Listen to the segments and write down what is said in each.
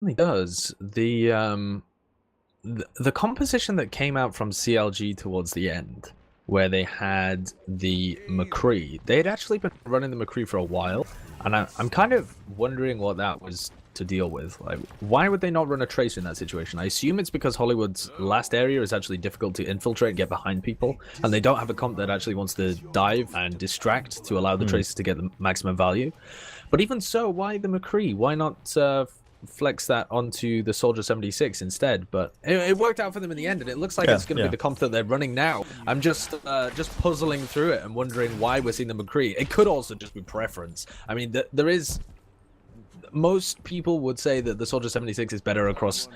It does. The composition that came out from CLG towards the end, where they had the McCree, they had actually been running the McCree for a while, and I'm kind of wondering what that was to deal with. Like, why would they not run a trace in that situation? I assume it's because Hollywood's last area is actually difficult to infiltrate and get behind people, and they don't have a comp that actually wants to dive and distract to allow the traces to get the maximum value. But even so, why the McCree? Why not flex that onto the Soldier 76 instead? But it worked out for them in the end, and it looks like it's going to be the comp that they're running now. I'm just puzzling through it and wondering why we're seeing the McCree. It could also just be preference. I mean, there is... Most people would say that the Soldier 76 is better across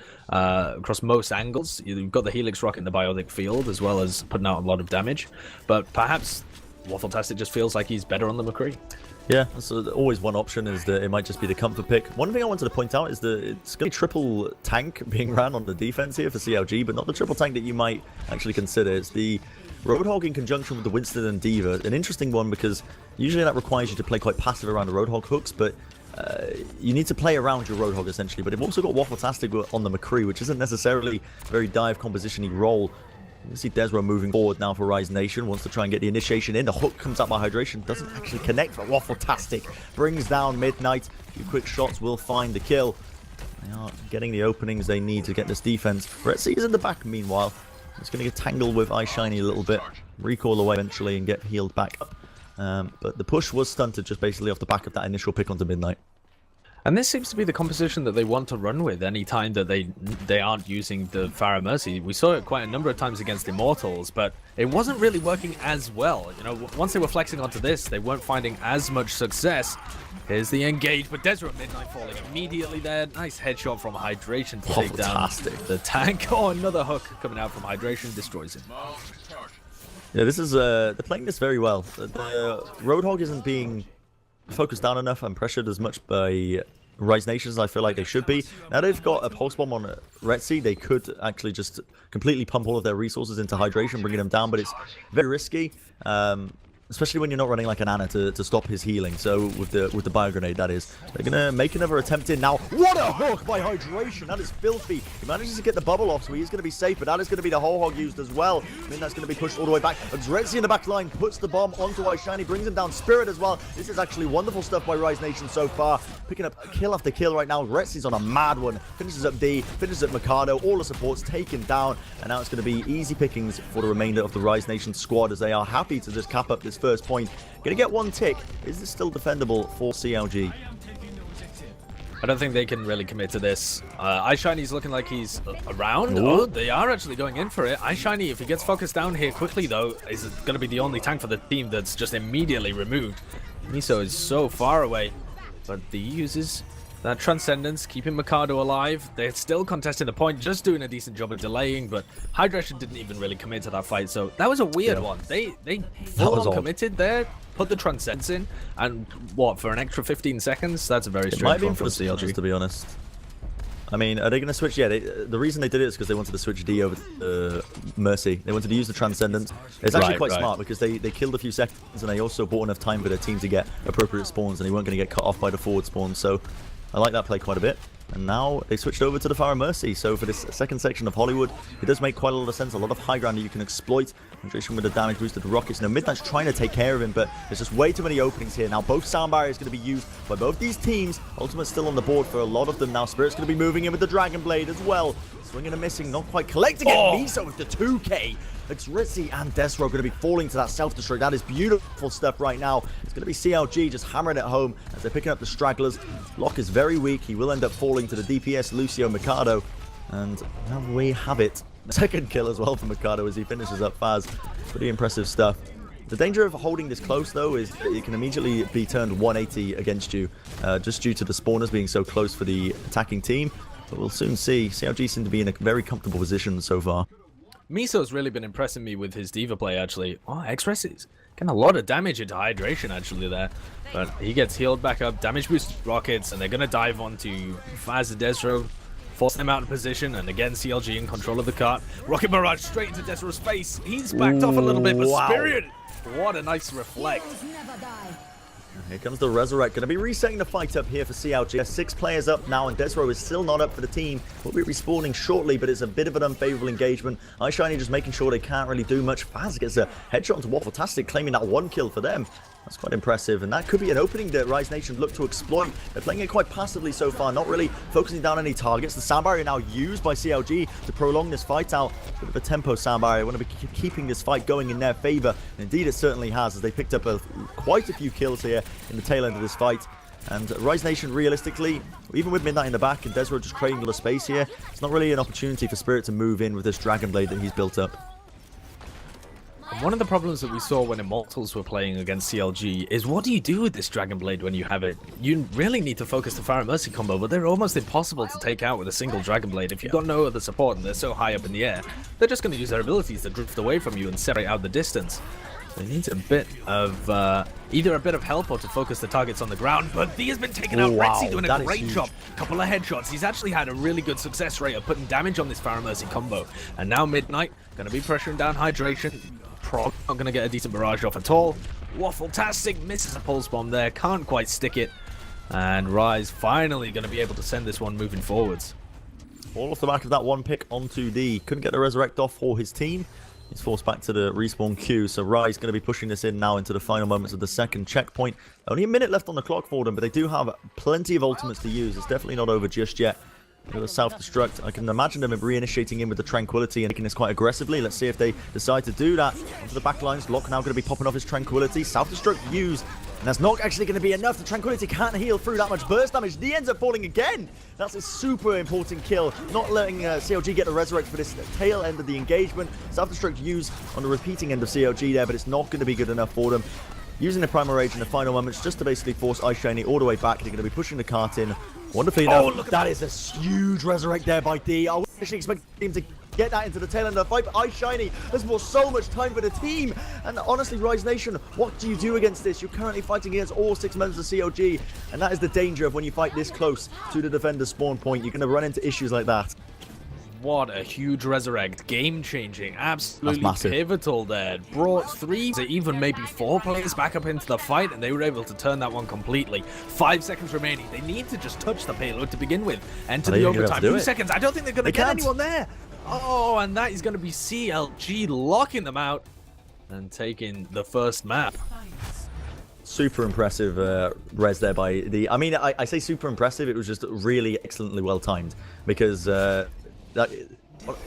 most angles. You've got the Helix rocket in the biotic field, as well as putting out a lot of damage. But perhaps Waffletastic just feels like he's better on the McCree. Yeah, so always one option is that it might just be the comfort pick. One thing I wanted to point out is that it's going to be triple tank being ran on the defense here for CLG, but not the triple tank that you might actually consider. It's the Roadhog in conjunction with the Winston and Diva. An interesting one because usually that requires you to play quite passive around the Roadhog hooks, but you need to play around your Roadhog essentially. But they've also got Waffletastic on the McCree, which isn't necessarily a very dive composition-y role. You see Desro moving forward now for Rise Nation, wants to try and get the initiation in. The hook comes out by Hydration, doesn't actually connect, but Waffletastic brings down Midnight. A few quick shots will find the kill. They are getting the openings they need to get this defense. Retzi is in the back meanwhile. He's going to get tangled with iShiny a little bit, recoil away eventually and get healed back up. But the push was stunted just basically off the back of that initial pick onto Midnight. And this seems to be the composition that they want to run with any time that they aren't using the Pharah Mercy. We saw it quite a number of times against Immortals, but it wasn't really working as well. You know, once they were flexing onto this, they weren't finding as much success. Here's the engage, but Desro at Midnight falling immediately there. Nice headshot from Hydration to take down the tank. Oh, another hook coming out from Hydration, destroys him. Yeah, this is, they're playing this very well. The Roadhog isn't being focused down enough and pressured as much by Rise Nation as I feel like they should be. Now they've got a pulse bomb on Retzi, they could actually just completely pump all of their resources into Hydration, bringing them down, but it's very risky. Especially when you're not running like an Ana to stop his healing. So with the bio grenade, that is. They're gonna make another attempt in now. What a hook by Hydration! That is filthy. He manages to get the bubble off, so he's gonna be safe, but that is gonna be the whole hog used as well. I mean, that's gonna be pushed all the way back. Retzi in the back line puts the bomb onto iShiny, brings him down. Spirit as well. This is actually wonderful stuff by Rise Nation so far. Picking up kill after kill right now. Retzi's on a mad one. Finishes up D, finishes up Mikado. All the supports taken down, and now it's gonna be easy pickings for the remainder of the Rise Nation squad as they are happy to just cap up this first point. Gonna get one tick. Is this still defendable for CLG? I don't think they can really commit to this. iShiny's looking like he's around. Ooh. Oh, they are actually going in for it. iShiny, if he gets focused down here quickly, though, is going to be the only tank for the team that's just immediately removed. Miso is so far away, but he uses that Transcendence, keeping Mikado alive. They're still contesting the point, just doing a decent job of delaying, but Hydration didn't even really commit to that fight, so that was a weird one. They full on committed there, put the Transcendence in, and what, for an extra 15 seconds? That's a very strange one for CLG. To be honest. I mean, are they going to switch? Yeah, the reason they did it is because they wanted to switch D over to Mercy. They wanted to use the Transcendence. It's actually quite smart because they killed a few seconds and they also bought enough time for their team to get appropriate spawns and they weren't going to get cut off by the forward spawn, so I like that play quite a bit. And now they switched over to the Pharah Mercy. So for this second section of Hollywood, it does make quite a lot of sense. A lot of high ground that you can exploit. Hydration with the damage boosted rockets. Now Midnight's trying to take care of him, but there's just way too many openings here. Now both sound barriers going to be used by both these teams. Ultimate's still on the board for a lot of them. Now Spirit's going to be moving in with the Dragon Blade as well. Swinging and missing, not quite collecting it. Miso with the 2k. It's Ritzy and Desro going to be falling to that self-destruct. That is beautiful stuff right now. It's going to be CLG just hammering it home as they're picking up the stragglers. Locke is very weak. He will end up falling to the DPS, Lucio Mikado. And now we have it. Second kill as well for Mikado as he finishes up Faz. Pretty impressive stuff. The danger of holding this close, though, is that it can immediately be turned 180 against you, just due to the spawners being so close for the attacking team. But we'll soon see. CLG seem to be in a very comfortable position so far. Miso's really been impressing me with his Diva play, actually. Oh, X-Res is getting a lot of damage into Hydration, actually, there. But he gets healed back up, damage boost rockets, and they're going to dive onto Faz and Desro, force them out of position, and again, CLG in control of the cart. Rocket Barrage straight into Desro's face. He's backed off a little bit, but Spirit, what a nice reflect. Here comes the Resurrect. Going to be resetting the fight up here for CLG. 6 players up now, and Desro is still not up for the team. Will be respawning shortly, but it's a bit of an unfavorable engagement. iShiny just making sure they can't really do much. Faz gets a headshot onto Waffletastic, claiming that 1 kill for them. That's quite impressive, and that could be an opening that Rise Nation look to exploit. They're playing it quite passively so far, not really focusing down any targets. The sound barrier now used by CLG to prolong this fight out. Bit of a tempo sound barrier. Want to be keeping this fight going in their favor. And indeed, it certainly has, as they picked up quite a few kills here in the tail end of this fight. And Rise Nation, realistically, even with Midnight in the back and Desro just creating a little space here, it's not really an opportunity for Spirit to move in with this Dragon Blade that he's built up. One of the problems that we saw when Immortals were playing against CLG is, what do you do with this Dragon Blade when you have it? You really need to focus the Fire and Mercy combo, but they're almost impossible to take out with a single Dragon Blade. If you've got no other support and they're so high up in the air, they're just going to use their abilities to drift away from you and separate out the distance. They need a bit of, either a bit of help or to focus the targets on the ground, but he has been taken out. Wow, Rexy doing a great job. Couple of headshots. He's actually had a really good success rate of putting damage on this Fire and Mercy combo. And now Midnight, going to be pressuring down Hydration. Probably not going to get a decent barrage off at all. Waffletastic misses a pulse bomb there, can't quite stick it. And Rise finally going to be able to send this one moving forwards. All off the back of that 1 pick onto D. Couldn't get the Resurrect off for his team. He's forced back to the respawn queue, so Rise going to be pushing this in now into the final moments of the second checkpoint. Only a minute left on the clock for them, but they do have plenty of ultimates to use. It's definitely not over just yet. With a self-destruct, I can imagine them reinitiating in with the Tranquility and taking this quite aggressively. Let's see if they decide to do that. Onto the back lines, Locke now going to be popping off his Tranquility. Self-destruct used, and that's not actually going to be enough. The Tranquility can't heal through that much burst damage. D ends up falling again. That's a super important kill. Not letting CLG get the Resurrect for this tail end of the engagement. Self-destruct used on the repeating end of CLG there, but it's not going to be good enough for them. Using the Primal Rage in the final moments just to basically force iShiny all the way back. They're going to be pushing the cart in. Wonderfully enough. Oh, look at that is a huge Resurrect there by D. I was actually expecting him to get that into the tail end of the fight, but iShiny has bought so much time for the team. And honestly, Rise Nation, what do you do against this? You're currently fighting against all 6 members of CLG, and that is the danger of when you fight this close to the defender's spawn point. You're going to run into issues like that. What a huge Resurrect. Game-changing. Absolutely pivotal there. Brought 3 to even maybe 4 players back up into the fight, and they were able to turn that one completely. 5 seconds remaining. They need to just touch the payload to begin with. Enter the overtime. 2 seconds. I don't think they're going to get anyone there. Oh, and that is going to be CLG locking them out and taking the first map. Super impressive res there by the... I mean, I say super impressive. It was just really excellently well timed, because...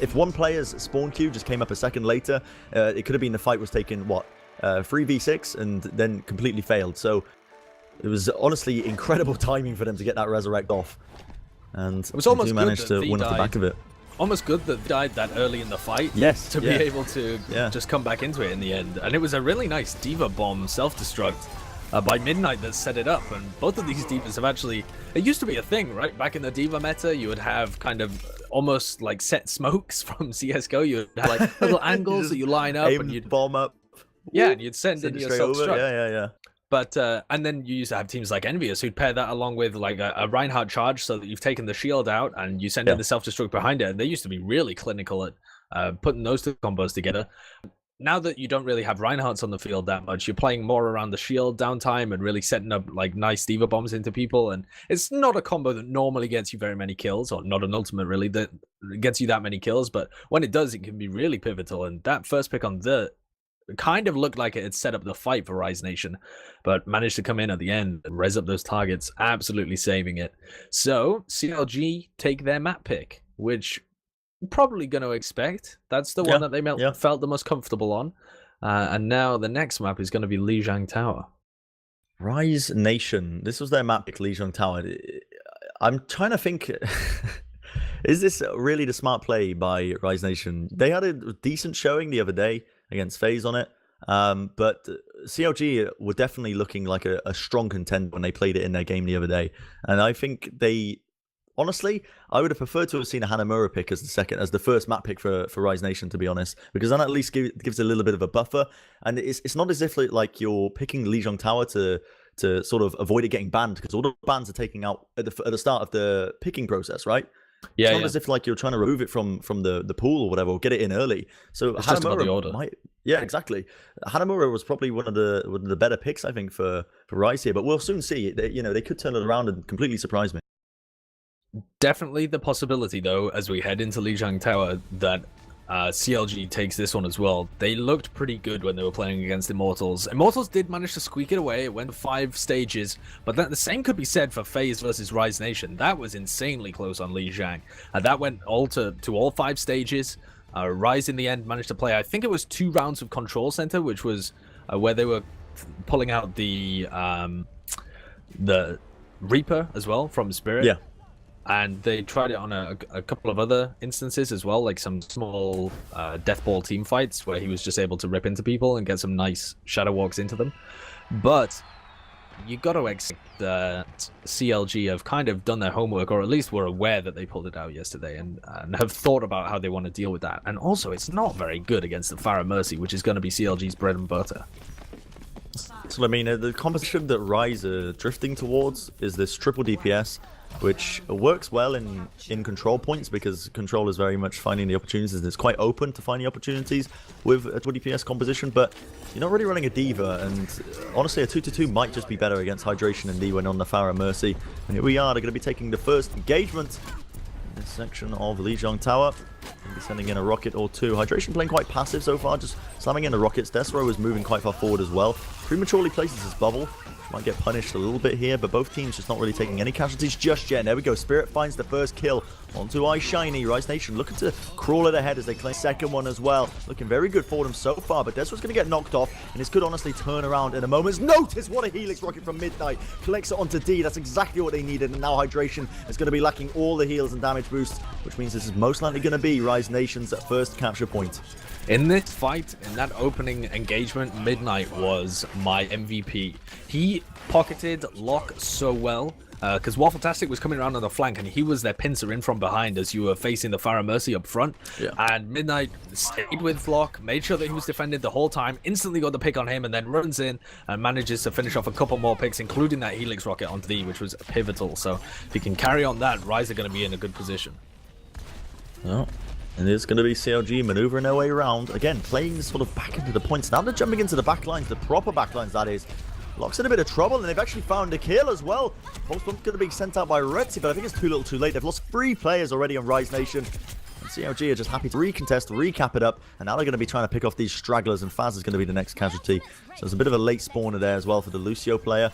if one player's spawn queue just came up a second later, it could have been the fight was taken, what, 3v6 and then completely failed. So it was honestly incredible timing for them to get that Resurrect off. And it was almost managed to win off the back of it. Almost good that they died that early in the fight. Yes. To be able to just come back into it in the end. And it was a really nice Diva Bomb self-destruct by Midnight that set it up. And both of these Divas have actually... It used to be a thing, right? Back in the Diva meta, you would have kind of almost like set smokes from CSGO. You would have like little angles that you line up and you'd bomb up. Yeah, and you'd send in your self-destruct. Yeah. But, and then you used to have teams like Envious who'd pair that along with like a Reinhardt charge so that you've taken the shield out and you send in the self-destruct behind it. And they used to be really clinical at putting those 2 combos together. Now that you don't really have Reinhardts on the field that much, you're playing more around the shield downtime and really setting up like nice Diva bombs into people. And it's not a combo that normally gets you very many kills, or not an ultimate really that gets you that many kills. But when it does, it can be really pivotal. And that first pick on the kind of looked like it had set up the fight for Rise Nation, but managed to come in at the end and res up those targets, absolutely saving it. So CLG take their map pick, which probably going to expect. That's the one that they felt the most comfortable on. And now the next map is going to be Lijiang Tower. Rise Nation. This was their map pick, Lijiang Tower. I'm trying to think... Is this really the smart play by Rise Nation? They had a decent showing the other day against FaZe on it. But CLG were definitely looking like a strong contender when they played it in their game the other day. And I think they... Honestly, I would have preferred to have seen a Hanamura pick as the first map pick for Rise Nation, to be honest, because that at least gives a little bit of a buffer, and it's not as if like you're picking Lijiang Tower to sort of avoid it getting banned, because all the bans are taken out at the start of the picking process, right? It's not as if like you're trying to remove it from the pool or whatever, or get it in early. So It's just about the order. Yeah, exactly. Hanamura was probably one of the better picks, I think, for Rise here. But we'll soon see. They could turn it around and completely surprise me. Definitely the possibility, though, as we head into Lijiang Tower, that CLG takes this one as well. They looked pretty good when they were playing against Immortals. Immortals did manage to squeak it away. It went 5 stages, but the same could be said for FaZe versus Rise Nation. That was insanely close on Lijiang. That went to all 5 stages. Rise in the end managed to play, I think it was 2 rounds of Control Center, which was where they were pulling out the Reaper as well from Spirit. Yeah. And they tried it on a couple of other instances as well, like some small death ball team fights where he was just able to rip into people and get some nice shadow walks into them. But you got to expect that CLG have kind of done their homework, or at least were aware that they pulled it out yesterday, and have thought about how they want to deal with that. And also, it's not very good against the Pharah Mercy, which is going to be CLG's bread and butter. So I mean, the composition that Rise are drifting towards is this triple DPS, which works well in control points, because control is very much finding the opportunities, and it's quite open to finding opportunities with a 2 DPS composition. But you're not really running a D.Va, and honestly a 2-2 might just be better against Hydration and D when on the Pharah Mercy. And here we are, they're going to be taking the first engagement in this section of Lijiang Tower. Going to be sending in a rocket or 2. Hydration playing quite passive so far, just slamming in the rockets. Desro is moving quite far forward as well. Prematurely places his bubble. Might get punished a little bit here, but both teams just not really taking any casualties just yet. And there we go. Spirit finds the first kill onto iShiny. Rise Nation looking to crawl it ahead as they claim second one as well. Looking very good for them so far, but Desro's going to get knocked off, and this could honestly turn around in a moment's notice. What a Helix rocket from Midnight. Collects it onto D. That's exactly what they needed, and now Hydration is going to be lacking all the heals and damage boosts, which means this is most likely going to be Rise Nation's first capture point. In this fight, in that opening engagement, Midnight was my MVP. He pocketed Locke so well, because Waffletastic was coming around on the flank, and he was their pincer in from behind as you were facing the Pharah Mercy up front. Yeah. And Midnight stayed with Locke, made sure that he was defended the whole time, instantly got the pick on him, and then runs in and manages to finish off a couple more picks, including that Helix rocket onto D, which was pivotal. So if he can carry on that, Rise are going to be in a good position. Oh. And it's going to be CLG maneuvering their way around. Again, playing sort of back into the points. Now they're jumping into the backlines, the proper backlines, that is. Locke's in a bit of trouble, and they've actually found a kill as well. Pulse Bump's going to be sent out by Retzi, but I think it's too little too late. They've lost 3 players already on Rise Nation. And CLG are just happy to recontest, recap it up, and now they're going to be trying to pick off these stragglers, and Faz is going to be the next casualty. So there's a bit of a late spawner there as well for the Lucio player.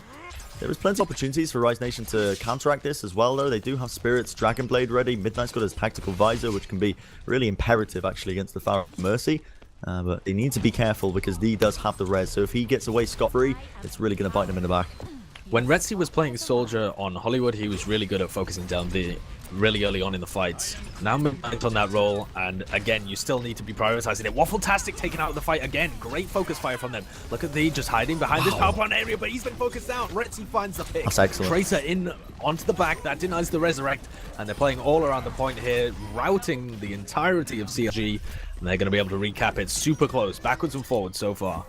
There is plenty of opportunities for Rise Nation to counteract this as well, though. They do have Spirit's Dragon Blade ready. Midnight's got his Tactical Visor, which can be really imperative, actually, against the Pharah Mercy. But they need to be careful, because D does have the res, so if he gets away scot-free, it's really going to bite them in the back. When Retzi was playing Soldier on Hollywood, he was really good at focusing down D really early on in the fights. Now Midnight on that role, and again, you still need to be prioritizing it. Waffletastic taken out of the fight again. Great focus fire from them. Look at D just hiding behind this power plant area, but he's been focused out. Retzi finds the pick. That's excellent. Tracer in onto the back. That denies the resurrect, and they're playing all around the point here, routing the entirety of CLG, and they're going to be able to recap it super close, backwards and forwards so far.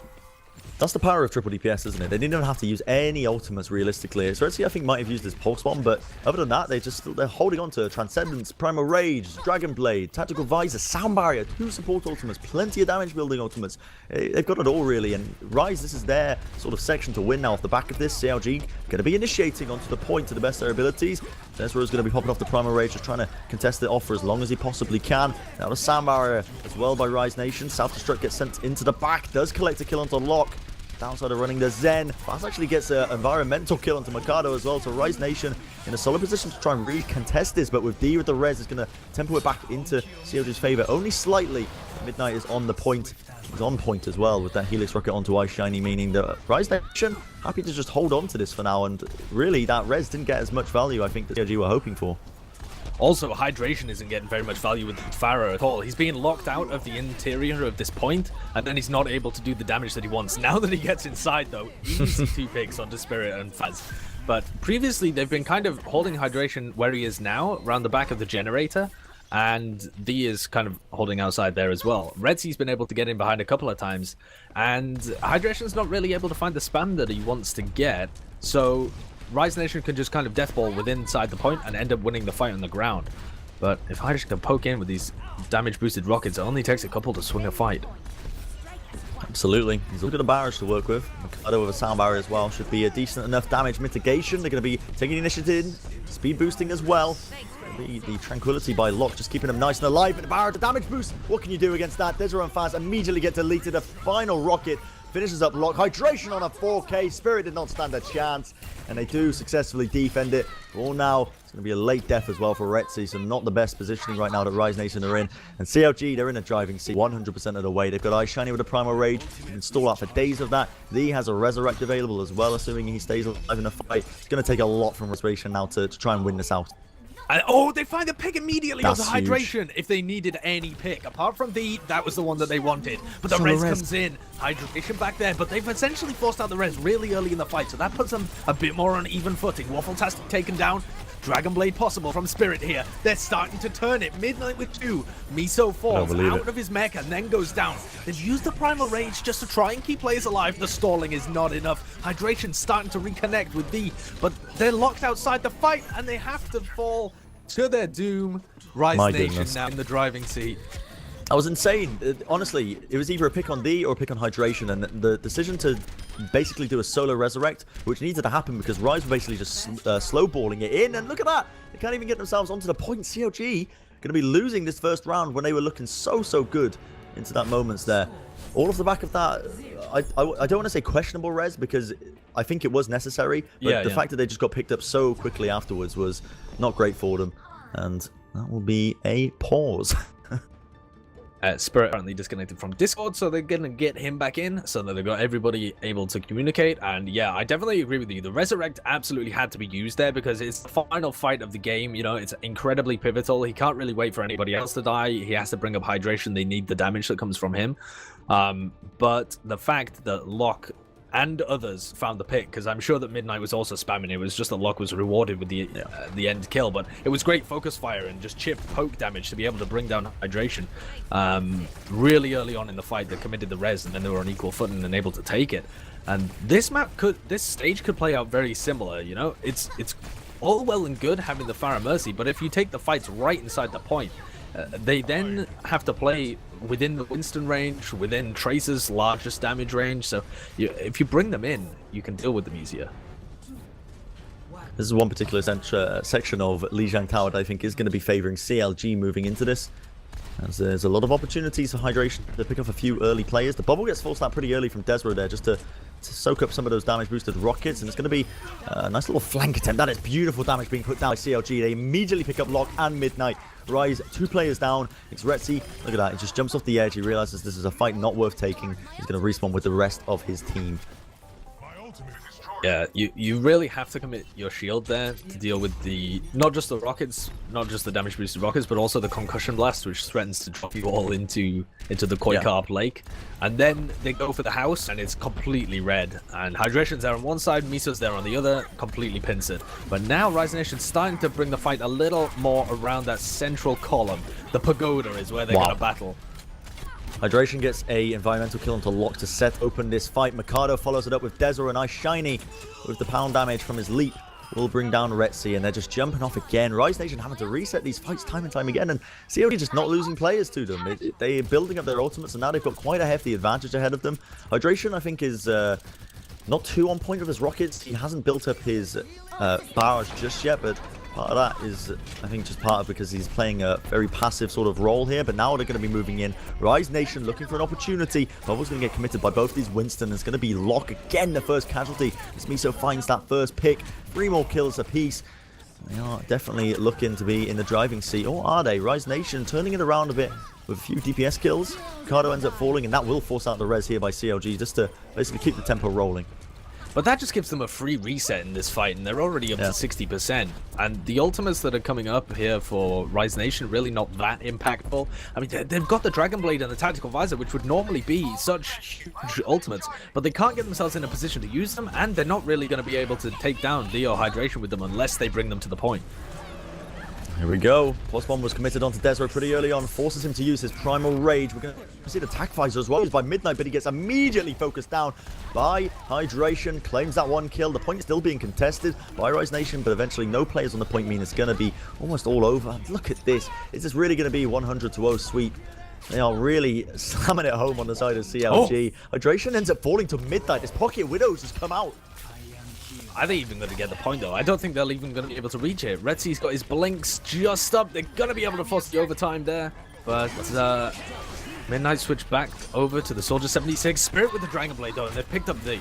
That's the power of triple DPS, isn't it? They didn't even have to use any ultimates realistically. Retzi, I think, might have used his Pulse Bomb, but other than that, they're holding on to Transcendence, Primal Rage, Dragon Blade, Tactical Visor, Sound Barrier, 2 support ultimates, plenty of damage building ultimates. They've got it all, really, and Rise, this is their sort of section to win now off the back of this. CLG going to be initiating onto the point to the best of their abilities. Desro is going to be popping off the Primal Rage, just trying to contest it off for as long as he possibly can. Now the Sound Barrier as well by Rise Nation. Self-destruct gets sent into the back, does collect a kill onto Locke. Downside of running the Zen. Faz actually gets an environmental kill onto Mikado as well. So Rise Nation in a solid position to try and really contest this. But with D with the res, it's going to tempo it back into CLG's favor. Only slightly. Midnight is on the point. He's on point as well with that Helix rocket onto iShiny, meaning that Rise Nation happy to just hold on to this for now. And really, that res didn't get as much value, I think, that CLG were hoping for. Also, Hydration isn't getting very much value with Pharah at all. He's being locked out of the interior of this point, and then he's not able to do the damage that he wants. Now that he gets inside, though, easy 2 picks onto Spirit and Faz. But previously, they've been kind of holding Hydration where he is now, around the back of the generator, and D is kind of holding outside there as well. Retzi's been able to get in behind a couple of times, and Hydration's not really able to find the spam that he wants to get, so Rise Nation can just kind of deathball within inside the point and end up winning the fight on the ground. But if Hydration can poke in with these damage-boosted rockets, it only takes a couple to swing a fight. Absolutely. He's looking at a barrage to work with. Mikado with a sound barrier as well. Should be a decent enough damage mitigation. They're going to be taking initiative, speed boosting as well. The tranquility by Locke, just keeping him nice and alive. And the barrier, the damage boost. What can you do against that? Desert and Faz immediately get deleted. A final rocket finishes up Locke. Hydration on a 4K. Spirit did not stand a chance. And they do successfully defend it. Well, now it's going to be a late death as well for Retzi. So not the best positioning right now that Rise Nation are in. And CLG, they're in a driving seat 100% of the way. They've got Ice Shiny with a Primal Rage. You can stall out for days of that. Lee has a Resurrect available as well, assuming he stays alive in the fight. It's going to take a lot from Restoration now to try and win this out. Oh, they find the pick immediately. That's of the hydration. If they needed any pick, apart from that was the one that they wanted. But the So res comes in, hydration back there. But they've essentially forced out the res really early in the fight, so that puts them a bit more on even footing. Waffle-tastic taken down. Dragon Blade possible from Spirit here. They're starting to turn it. Midnight with 2. Miso falls out of his mech and then goes down. They've used the Primal Rage just to try and keep players alive. The stalling is not enough. Hydration's starting to reconnect with D, but they're locked outside the fight and they have to fall to their doom. Rise Nation now in the driving seat. That was insane. Honestly, it was either a pick on D or a pick on Hydration, and the decision to basically do a solo Resurrect, which needed to happen because Rise were basically just slow-balling it in, and look at that! They can't even get themselves onto the point. CLG going to be losing this first round when they were looking so good into that moments there. All off the back of that, I don't want to say questionable res because I think it was necessary, but the fact that they just got picked up so quickly afterwards was not great for them, and that will be a pause. Spirit currently disconnected from Discord, so they're gonna get him back in so that they've got everybody able to communicate. And yeah, I definitely agree with you. The Resurrect absolutely had to be used there because it's the final fight of the game. You know, it's incredibly pivotal. He can't really wait for anybody else to die. He has to bring up hydration. They need the damage that comes from him. But the fact that Locke and others found the pick, because I'm sure that Midnight was also spamming. It was just that Locke was rewarded with the end kill, but it was great focus fire and just chip poke damage to be able to bring down hydration really early on in the fight. That committed the res, and then they were on equal footing and able to take it. And this stage could play out very similar. You know, it's all well and good having the Pharah Mercy, but if you take the fights right inside the point, they then have to play within the Winston range, within Tracer's largest damage range. So if you bring them in, you can deal with them easier. This is one particular section of Lijiang Tower that I think is going to be favoring CLG moving into this, as there's a lot of opportunities for hydration to pick up a few early players. The bubble gets forced out pretty early from Desro there just to soak up some of those damage boosted rockets, and it's going to be a nice little flank attempt. That is beautiful damage being put down by CLG. They immediately pick up Locke and Midnight. Rise 2 players down. It's Retzi. Look at that. He just jumps off the edge. He realizes this is a fight not worth taking. He's going to respawn with the rest of his team. Yeah, you really have to commit your shield there to deal with not just the rockets, not just the damage boosted rockets, but also the concussion blast, which threatens to drop you all into the Koi Carp Lake. And then they go for the house, and it's completely red. And Hydration's there on one side, Miso's there on the other, completely pins it. But now Rise Nation's starting to bring the fight a little more around that central column. The pagoda is where they're gonna battle. Hydration gets a environmental kill onto Locke to set open this fight. Mikado follows it up with Desro, and Ice Shiny with the pound damage from his leap will bring down Retzi, and they're just jumping off again. Rise Nation having to reset these fights time and time again, and CLG just not losing players to them. They're building up their ultimates, and now they've got quite a hefty advantage ahead of them. Hydration, I think, is not too on point with his rockets. He hasn't built up his barrage just yet, but part of that is, I think, just part of because he's playing a very passive sort of role here. But now they're going to be moving in. Rise Nation looking for an opportunity. Bubble's going to get committed by both these Winston. It's going to be Locke again, the first casualty, as Miso finds that first pick. 3 more kills apiece. They are definitely looking to be in the driving seat. Or are they? Rise Nation turning it around a bit with a few DPS kills. Ricardo ends up falling, and that will force out the res here by CLG just to basically keep the tempo rolling. But that just gives them a free reset in this fight, and they're already up to 60%. And the ultimates that are coming up here for Rise Nation, really not that impactful. I mean, they've got the Dragon Blade and the Tactical Visor, which would normally be such huge ultimates, but they can't get themselves in a position to use them, and they're not really going to be able to take down Leo Hydration with them unless they bring them to the point. Here we go. +1 was committed onto Desro pretty early on, forces him to use his Primal Rage. We're going to see the attack visor as well. He's by Midnight, but he gets immediately focused down by Hydration. Claims that 1 kill. The point is still being contested by Rise Nation, but eventually no players on the point mean it's going to be almost all over. Look at this. Is this really going to be 100-0 sweep? They are really slamming it home on the side of CLG. Oh. Hydration ends up falling to Midnight. His Pocket Widows has come out. Are they even going to get the point, though? I don't think they're even going to be able to reach it. Redsea's got his blinks just up. They're going to be able to force the overtime there. But Midnight switched back over to the Soldier 76. Spirit with the Dragon Blade, though, and they've picked up the...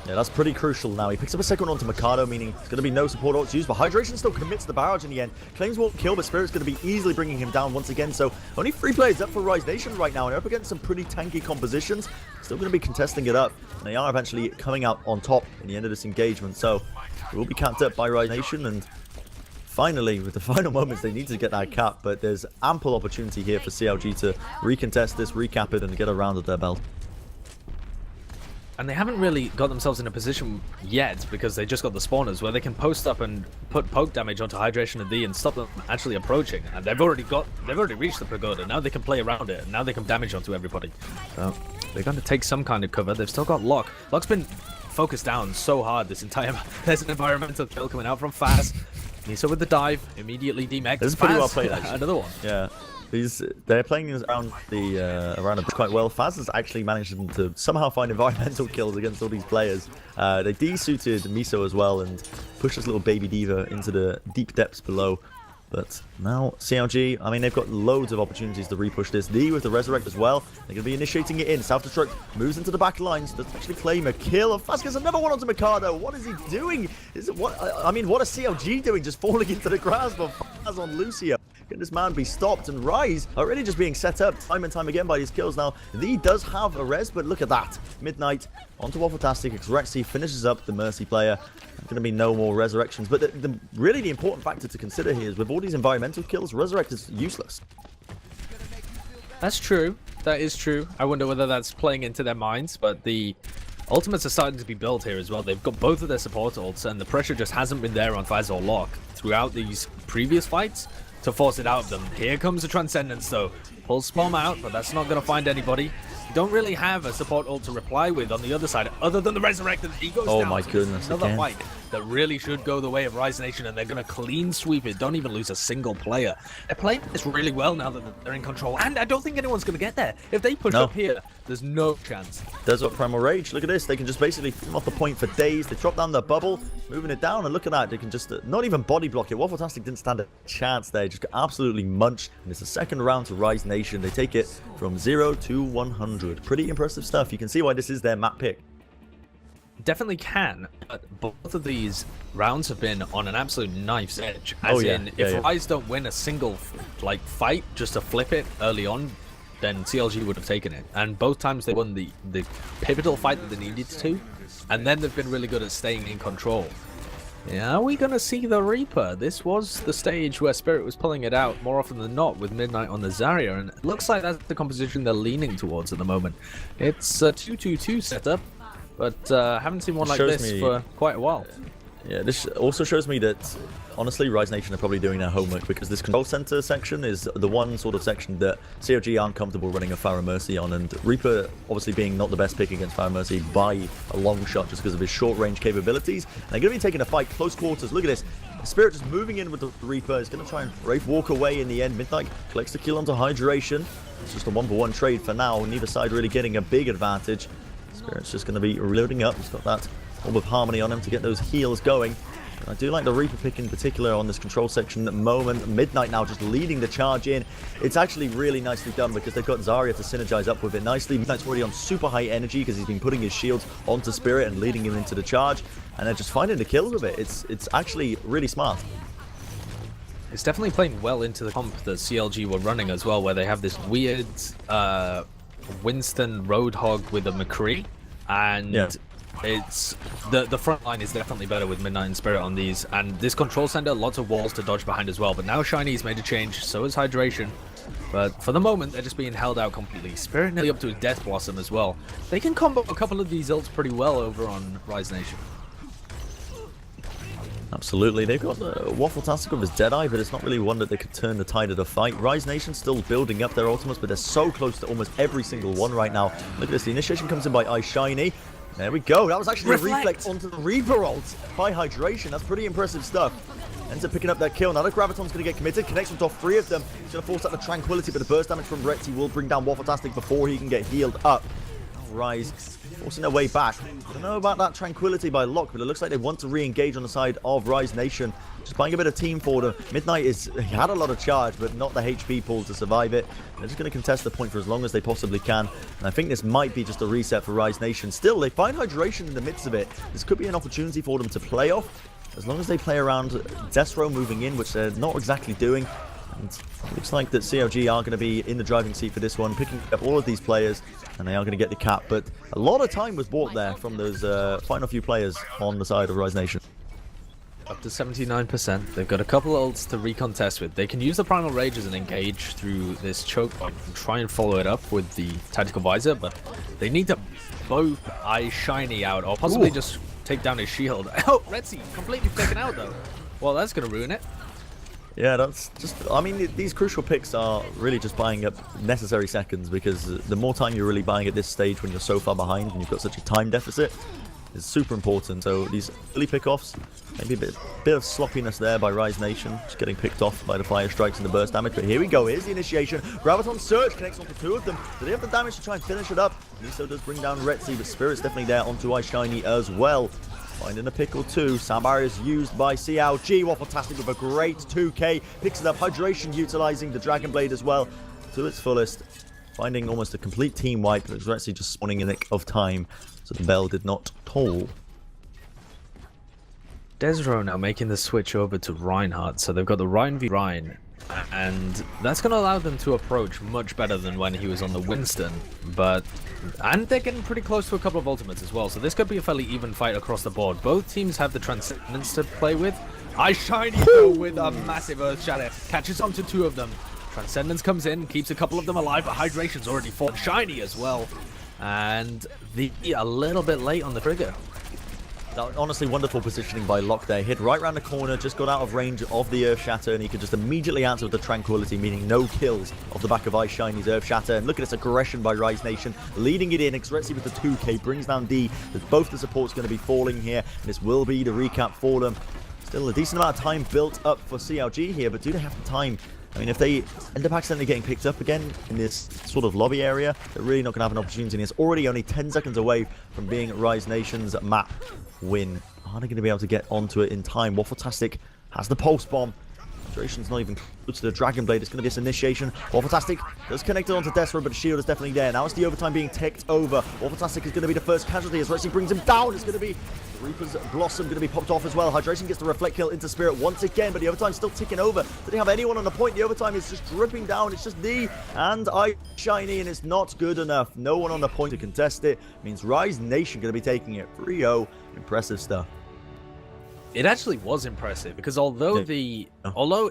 Yeah, that's pretty crucial now. He picks up a second one onto Mikado, meaning there's going to be no support ults used, but Hydration still commits the barrage in the end. Claims won't kill, but Spirit's going to be easily bringing him down once again. So only 3 players up for Rise Nation right now, and they're up against some pretty tanky compositions. Still going to be contesting it up, and they are eventually coming out on top in the end of this engagement. So it will be capped up by Rise Nation, and finally, with the final moments, they need to get that cap, but there's ample opportunity here for CLG to recontest this, recap it, and get a round at their belt. And they haven't really got themselves in a position yet because they just got the spawners where they can post up and put poke damage onto Hydration and D and stop them actually approaching. And they've already reached the pagoda. Now they can play around it. And now they can damage onto everybody. So they're going to take some kind of cover. They've still got Locke. Locke's been focused down so hard this entire... There's an environmental kill coming out from Faz. Nisa with the dive. Immediately demech. This is pretty well played, actually. Another one. Yeah. They're playing around the quite well. Faz has actually managed to somehow find environmental kills against all these players. They de-suited Miso as well and pushed this little baby diva into the deep depths below. But now CLG, I mean, they've got loads of opportunities to repush this. D with the Resurrect as well. They're going to be initiating it in. Self-destruct moves into the back lines. Doesn't actually claim a kill. Faz gets another one onto Mikado. What is he doing? What are CLG doing? Just falling into the grasp of Faz on Lucio. Can this man be stopped? And Rise already just being set up time and time again by these kills now. He does have a res, but look at that. Midnight onto Waffletastic. Rexy finishes up the Mercy player. There's going to be no more resurrections. But really the important factor to consider here is with all these environmental kills, Resurrect is useless. That's true. That is true. I wonder whether that's playing into their minds, but the ultimates are starting to be built here as well. They've got both of their support ults, and the pressure just hasn't been there on Faz or Locke throughout these previous fights to force it out of them. Here comes the Transcendence, though. Pulls Spom out, but that's not going to find anybody. You don't really have a support ult to reply with on the other side, other than the Resurrect, and he goes down. Oh my goodness, another fight that really should go the way of Rise Nation, and they're going to clean sweep it. Don't even lose a single player. They're playing this really well now that they're in control, and I don't think anyone's going to get there. If they push up here, there's no chance. There's what Primal Rage. Look at this. They can just basically come off the point for days. They drop down the bubble, moving it down, and look at that. They can just not even body block it. Waffletastic didn't stand a chance there. Just got absolutely munched, and it's the second round to Rise Nation. They take it from 0 to 100. Pretty impressive stuff. You can see why this is their map pick. Definitely can, but both of these rounds have been on an absolute knife's edge. As if Rise don't win a single fight just to flip it early on, then CLG would have taken it. And both times they won the pivotal fight that they needed to, and then they've been really good at staying in control. Yeah, are we going to see the Reaper? This was the stage where Spirit was pulling it out more often than not with Midnight on the Zarya, and it looks like that's the composition they're leaning towards at the moment. It's a 2-2-2 setup, but haven't seen one like this for quite a while. Yeah, this also shows me that, honestly, Rise Nation are probably doing their homework, because this control center section is the one sort of section that CLG aren't comfortable running a Pharah Mercy on, and Reaper obviously being not the best pick against Pharah Mercy by a long shot just because of his short range capabilities. And they're going to be taking a fight close quarters. Look at this. Spirit just moving in with the Reaper. He's going to try and Wraith walk away in the end. Midnight collects the kill onto Hydration. It's just a 1-for-1 trade for now. Neither side really getting a big advantage. Spirit's just going to be reloading up. He's got that Orb of Harmony on him to get those heals going. I do like the Reaper pick in particular on this control section at the moment. Midnight now just leading the charge in. It's actually really nicely done because they've got Zarya to synergize up with it nicely. Midnight's already on super high energy because he's been putting his shields onto Spirit and leading him into the charge. And they're just finding the kills with it. It's actually really smart. It's definitely playing well into the comp that CLG were running as well, where they have this weird Winston Roadhog with a McCree, and it's the front line is definitely better with Midnight and Spirit on these, and this control center, lots of walls to dodge behind as well. But now Shiny's made a change, so is Hydration. But for the moment, they're just being held out completely. Spirit nearly up to his Death Blossom as well. They can combo a couple of these ults pretty well over on Rise Nation. Absolutely. They've got Waffle-tastic with his Deadeye, but it's not really one that they could turn the tide of the fight. Rise Nation still building up their ultimates, but they're so close to almost every single one right now. Look at this. The initiation comes in by iShiny. There we go. That was actually a reflect onto the Reaper ult by Hydration. That's pretty impressive stuff. Ends up picking up that kill. Now the Graviton's going to get committed. Connects with off 3 of them. He's going to force out the Tranquility, but the burst damage from Retzi will bring down Waffle-tastic before he can get healed up. Rise forcing their way back. I don't know about that Tranquility by Locke, but it looks like they want to re-engage on the side of Rise Nation. Just buying a bit of team for them. Midnight he had a lot of charge, but not the HP pool to survive it. They're just going to contest the point for as long as they possibly can. And I think this might be just a reset for Rise Nation. Still, they find Hydration in the midst of it. This could be an opportunity for them to play off, as long as they play around Destro moving in, which they're not exactly doing. And it looks like that CLG are going to be in the driving seat for this one, picking up all of these players, and they are going to get the cap. But a lot of time was bought there from those final few players on the side of Rise Nation. Up to 79%. They've got a couple of ults to recontest with. They can use the Primal Rage as an engage through this choke point and try and follow it up with the Tactical Visor, but they need to both iShiny out or possibly just take down his shield. Oh, Retzi completely taken out though. Well, that's going to ruin it. Yeah, that's just... I mean, these crucial picks are really just buying up necessary seconds, because the more time you're really buying at this stage when you're so far behind and you've got such a time deficit is super important. So these early pickoffs, maybe a bit of sloppiness there by Rise Nation, just getting picked off by the fire strikes and the burst damage. But here we go, here's the initiation. Graviton Surge connects onto 2 of them. Do they have the damage to try and finish it up? Miso does bring down Retzi, but Spirit's definitely there onto iShiny as well. Finding a pickle too. Sound barrier is used by CLG. Waffle-tastic with a great 2k. Picks it up. Hydration utilizing the Dragon Blade as well to its fullest. Finding almost a complete team wipe. It was Retzi just spawning in the nick of time, so the bell did not toll. Desro now making the switch over to Reinhardt, so they've got the Rein v Rein, and that's going to allow them to approach much better than when he was on the Winston, and they're getting pretty close to a couple of ultimates as well, so this could be a fairly even fight across the board. Both teams have the Transcendence to play with. iShiny though with a massive Earth Shatter, catches onto 2 of them. Transcendence comes in, keeps a couple of them alive, but Hydration's already fallen. Shiny as well, and a little bit late on the trigger. Honestly, wonderful positioning by Locke there. Hit right around the corner, just got out of range of the Earth Shatter, and he could just immediately answer with the Tranquility, meaning no kills off the back of iShiny's Earth Shatter. And look at this aggression by Rise Nation, leading it in. Xretzi with the 2k, brings down D. Both the supports going to be falling here, and this will be the recap for them. Still a decent amount of time built up for CLG here, but do they have the time? I mean, if they end up accidentally getting picked up again in this sort of lobby area, they're really not going to have an opportunity. And it's already only 10 seconds away from being Rise Nation's map win. Are they going to be able to get onto it in time? Waffle-tastic has the Pulse Bomb. Hydration's not even close to the Dragon Blade. It's going to be this initiation. Waffle-tastic does connect it onto Desro, but the shield is definitely there. Now it's the overtime being ticked over. Waffle-tastic is going to be the first casualty as Retzi brings him down. It's going to be Reaper's Blossom going to be popped off as well. Hydration gets the reflect kill into Spirit once again, but the overtime's still ticking over. Did they have anyone on the point? The overtime is just dripping down. It's just D and iShiny, and it's not good enough. No one on the point to contest it. Means Rise Nation going to be taking it 3-0. Impressive stuff. It actually was impressive, because although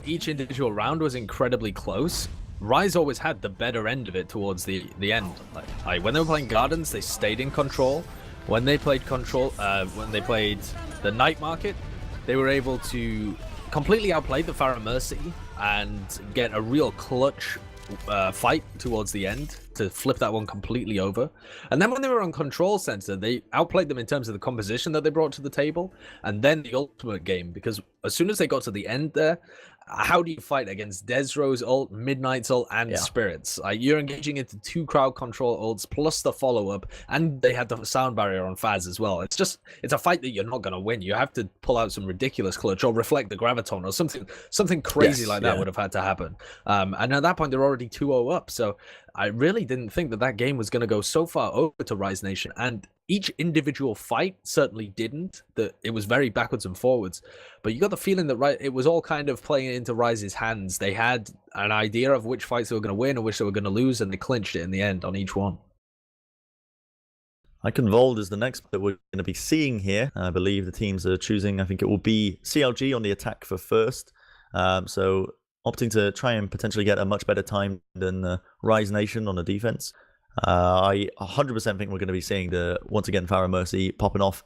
each individual round was incredibly close, Rise always had the better end of it towards the end. Like when they were playing Gardens, they stayed in control. When they played the Night Market, they were able to completely outplay the Pharah Mercy and get a real clutch fight towards the end to flip that one completely over. And then when they were on Control Center, they outplayed them in terms of the composition that they brought to the table, and then the ultimate game, because as soon as they got to the end there, how do you fight against Desro's ult, Midnight's ult, and Spirits? You're engaging into 2 crowd control ults plus the follow-up, and they had the sound barrier on Faz as well. It's a fight that you're not going to win. You have to pull out some ridiculous clutch or reflect the Graviton or something crazy like that would have had to happen. And at that point, they're already 2-0 up, so I really didn't think that game was going to go so far over to Rise Nation, and each individual fight certainly didn't. It was very backwards and forwards, but you got the feeling that it was all kind of playing into Rise's hands. They had an idea of which fights they were going to win and which they were going to lose, and they clinched it in the end on each one. Iconvold is the next that we're going to be seeing here. I believe the teams are choosing, I think it will be CLG on the attack for first. So opting to try and potentially get a much better time than Rise Nation on the defense. I 100% think we're going to be seeing once again, Pharah Mercy popping off.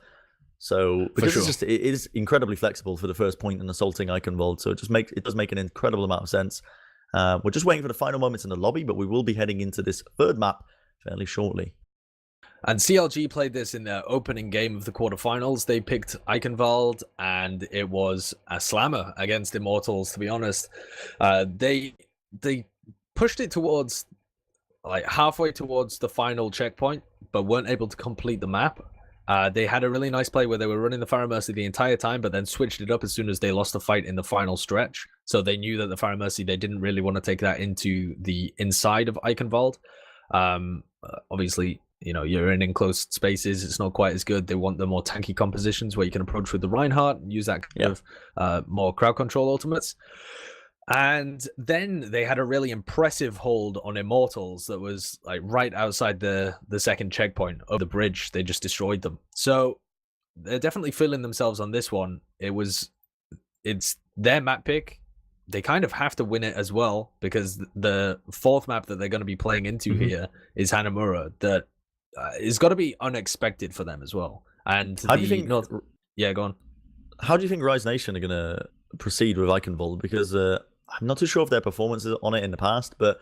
So because sure. it is incredibly flexible for the first point in assaulting Eichenwald, so it does make an incredible amount of sense. We're just waiting for the final moments in the lobby, but we will be heading into this third map fairly shortly. And CLG played this in their opening game of the quarterfinals. They picked Eichenwald, and it was a slammer against Immortals, to be honest. They pushed it towards, like, halfway towards the final checkpoint, but weren't able to complete the map. They had a really nice play where they were running the Pharah Mercy the entire time, but then switched it up as soon as they lost the fight in the final stretch. So they knew that the Pharah Mercy, they didn't really want to take that into the inside of Eichenwald. Obviously, you know, you're in enclosed spaces, it's not quite as good. They want the more tanky compositions where you can approach with the Reinhardt and use that kind of more crowd control ultimates. And then they had a really impressive hold on Immortals that was like right outside the second checkpoint of the bridge. They just destroyed them. So they're definitely feeling themselves on this one. It's their map pick. They kind of have to win it as well, because the fourth map that they're going to be playing into here is Hanamura. That is got to be unexpected for them as well. And how do you think? Yeah, go on. How do you think Rise Nation are going to proceed with Eichenwald? Because I'm not too sure of their performances on it in the past, but